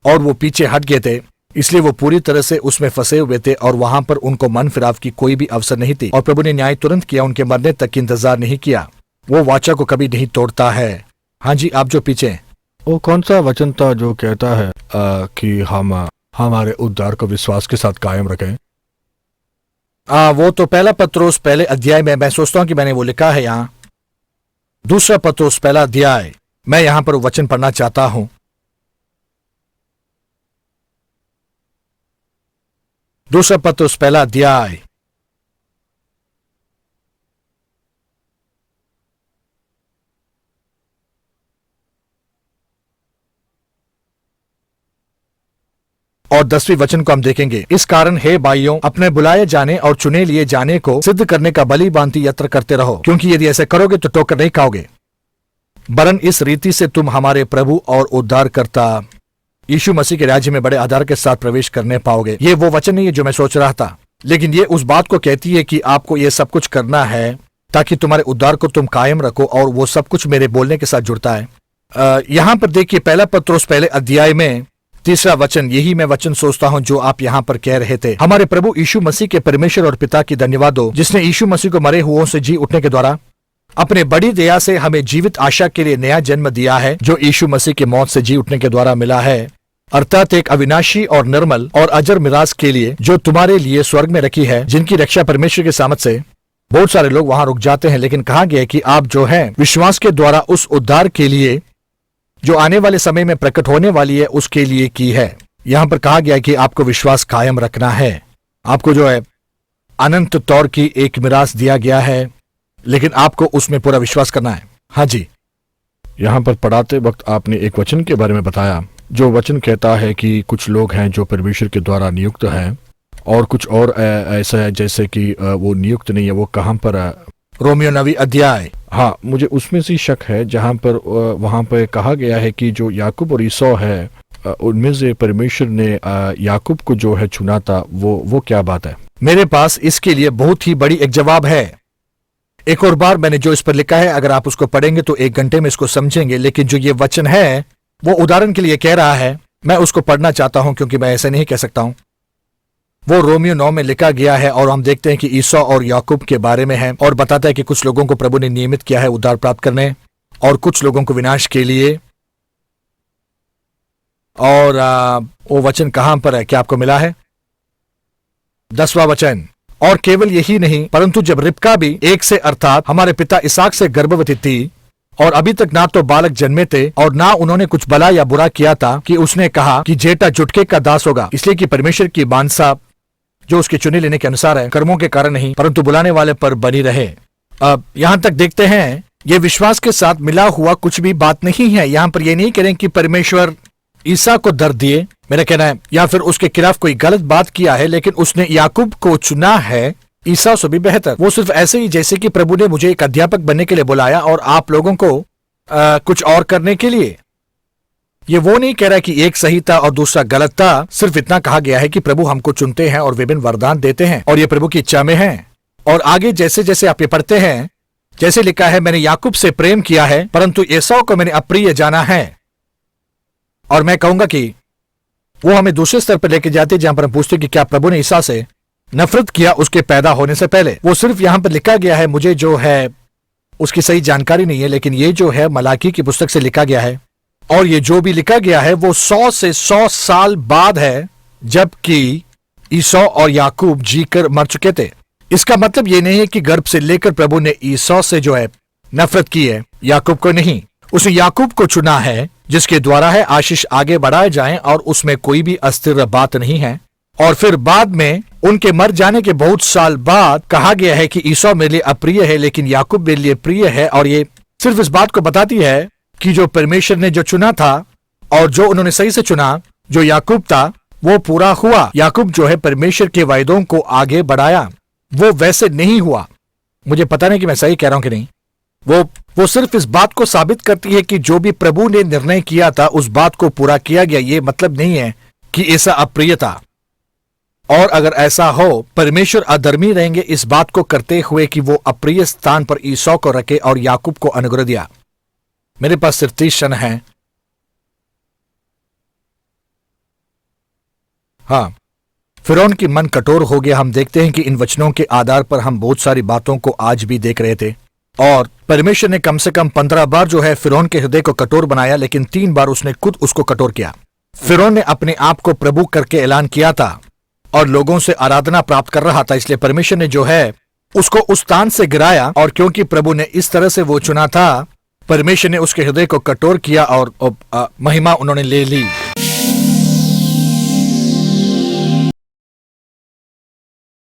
A: और वो पीछे हट गए थे, इसलिए वो पूरी तरह से उसमें फंसे हुए थे और वहां पर उनको मन फिराव की कोई भी अवसर नहीं थी। और प्रभु ने न्याय तुरंत किया, उनके मरने तक की इंतजार नहीं किया। वो वाचा को कभी नहीं तोड़ता है। हाँ जी, आप जो पीछे, वो कौन सा वचन था जो कहता है कि हम हमारे उद्धार को विश्वास के साथ कायम रखें? वो तो पहला पत्रोस पहले अध्याय में, मैं सोचता हूं कि मैंने वो लिखा है यहाँ, दूसरा पत्रोस पहला अध्याय। मैं यहां पर वचन पढ़ना चाहता हूं। दूसरा पत्रोस पहला अध्याय, और 10वें वचन को हम देखेंगे। इस कारण हे भाइयों, अपने बुलाए जाने और चुने लिए जाने को सिद्ध करने का बलि भांति यत्न करते रहो, क्योंकि यदि ऐसे करोगे तो ठोकर नहीं खाओगे, वरन इस रीति से तुम हमारे प्रभु और उद्धारकर्ता यीशु मसीह के राज्य में बड़े आधार के साथ प्रवेश करने पाओगे। ये वो वचन नहीं है जो मैं सोच रहा था, लेकिन ये उस बात को कहती है कि आपको ये सब कुछ करना है ताकि तुम्हारे उद्धार को तुम कायम रखो, और वो सब कुछ मेरे बोलने के साथ जुड़ता है। यहां पर देखिए, पहला पत्रोस पहले अध्याय में तीसरा वचन, यही मैं वचन सोचता हूँ जो आप यहाँ पर कह रहे थे। हमारे प्रभु यीशु मसीह के परमेश्वर और पिता की धन्यवाद हो, जिसने यीशु मसीह को मरे हुओं से जी उठने के द्वारा अपने बड़ी दया से हमें जीवित आशा के लिए नया जन्म दिया है, जो यीशु मसीह की मौत से जी उठने के द्वारा मिला है, अर्थात एक अविनाशी और निर्मल और अजर मिराज के लिए जो तुम्हारे लिए स्वर्ग में रखी है, जिनकी रक्षा परमेश्वर के सामर्थ से बहुत सारे लोग वहां रुक जाते हैं, लेकिन कहा गया है कि आप जो है विश्वास के द्वारा उस उद्धार के लिए जो आने वाले समय में प्रकट होने वाली है उसके लिए की है। यहां पर कहा गया है कि आपको विश्वास कायम रखना है। आपको जो है अनंत तौर की एक मिरास दिया गया है, लेकिन आपको उसमें पूरा विश्वास करना है। हाँ जी,
B: यहाँ पर पढ़ाते वक्त आपने एक वचन के बारे में बताया, जो वचन कहता है कि कुछ लोग हैं जो परमेश्वर के द्वारा नियुक्त हैं और कुछ और ऐसा है जैसे कि वो नियुक्त नहीं है। वो कहाँ पर है?
A: रोमियो 9 अध्याय।
B: हाँ, मुझे उसमें से शक है जहाँ पर वहाँ पर कहा गया है कि जो याकूब और ईसौ है, उनमें से परमेश्वर ने याकूब को जो है चुना था, वो क्या बात है?
A: मेरे पास इसके लिए बहुत ही बड़ी एक जवाब है। एक और बार मैंने जो इस पर लिखा है, अगर आप उसको पढ़ेंगे तो 1 घंटे में इसको समझेंगे, लेकिन जो ये वचन है वो उदाहरण के लिए कह रहा है। मैं उसको पढ़ना चाहता हूं क्योंकि मैं ऐसे नहीं कह सकता हूं। वो रोमियो 9 में लिखा गया है और हम देखते हैं कि ईसौ और याकूब के बारे में है और बताता है कि कुछ लोगों को प्रभु ने नियमित किया है उद्धार प्राप्त करने और कुछ लोगों को विनाश के लिए। और वो वचन कहां पर है? क्या आपको मिला है? 10वां वचन, और केवल यही नहीं परंतु जब रिबका भी एक से अर्थात हमारे पिता इसहाक से गर्भवती थी और अभी तक ना तो बालक जन्मे थे और ना उन्होंने कुछ भला या बुरा किया था, कि उसने कहा कि जेठा जुटके का दास होगा, इसलिए कि परमेश्वर की मानसा जो उसके चुने लेने के अनुसार है, कर्मों के कारण नहीं परंतु बुलाने वाले पर बनी रहे। अब यहां तक देखते हैं, ये विश्वास के साथ मिला हुआ कुछ भी बात नहीं है। यहां पर ये नहीं करें कि परमेश्वर ईसा को दर्द दिए, मेरा कहना है, या फिर उसके खिलाफ कोई गलत बात किया है, लेकिन उसने याकूब को चुना है ईसा से भी बेहतर। वो सिर्फ ऐसे ही जैसे कि प्रभु ने मुझे एक अध्यापक बनने के लिए बुलाया और आप लोगों को कुछ और करने के लिए। ये वो नहीं कह रहा कि एक सही था और दूसरा गलत था, सिर्फ इतना कहा गया है कि प्रभु हमको चुनते हैं और विभिन्न वरदान देते हैं और ये प्रभु की इच्छा में है। और आगे जैसे जैसे आप ये पढ़ते हैं, जैसे लिखा है, मैंने याकूब से प्रेम किया है परंतु एसाव को मैंने अप्रिय जाना है। और मैं कहूंगा कि वो हमें दूसरे स्तर पर लेके जाते जहां पर हम पूछते कि क्या प्रभु ने ईसा से नफरत किया उसके पैदा होने से पहले। वो सिर्फ यहां पर लिखा गया है, मुझे जो है उसकी सही जानकारी नहीं है, लेकिन ये जो है मलाकी की पुस्तक से लिखा गया है और ये जो भी लिखा गया है वो 100 से 100 साल बाद है, जबकि ईसौ और याकूब जीकर मर चुके थे। इसका मतलब ये नहीं है कि गर्भ से लेकर प्रभु ने ईसौ से जो है नफरत की है, याकूब को नहीं। उसने याकूब को चुना है जिसके द्वारा है आशीष आगे बढ़ाए जाएं और उसमें कोई भी अस्थिर बात नहीं है। और फिर बाद में उनके मर जाने के बहुत साल बाद कहा गया है कि ईसौ मेरे लिए अप्रिय है लेकिन याकूब मेरे लिए प्रिय है। और ये सिर्फ इस बात को बताती है कि जो परमेश्वर ने जो चुना था और जो उन्होंने सही से चुना, जो याकूब था, वो पूरा हुआ। याकूब जो है परमेश्वर के वायदों को आगे बढ़ाया, वो वैसे नहीं हुआ। मुझे पता नहीं कि मैं सही कह रहा हूं कि नहीं। वो सिर्फ इस बात को साबित करती है कि जो भी प्रभु ने निर्णय किया था उस बात को पूरा किया गया। ये मतलब नहीं है कि ऐसा अप्रिय था। और अगर ऐसा हो, परमेश्वर अधर्मी रहेंगे इस बात को करते हुए कि वो अप्रिय स्थान पर ईसौ को रखे और याकूब को अनुग्रह दिया। मेरे पास सिर्फ 30 क्षण है। हाँ, फिरौन की मन कठोर हो गया। हम देखते हैं कि इन वचनों के आधार पर हम बहुत सारी बातों को आज भी देख रहे थे और परमेश्वर ने कम से कम 15 बार जो है फिरौन के हृदय को कठोर बनाया, लेकिन 3 बार उसने खुद उसको कठोर किया। फिरौन ने अपने आप को प्रभु करके ऐलान किया था और लोगों से आराधना प्राप्त कर रहा था, इसलिए परमेश्वर ने जो है उसको उस स्थान से गिराया। और क्योंकि प्रभु ने इस तरह से वो चुना था, परमेश्वर ने उसके हृदय को कठोर किया और महिमा उन्होंने ले ली।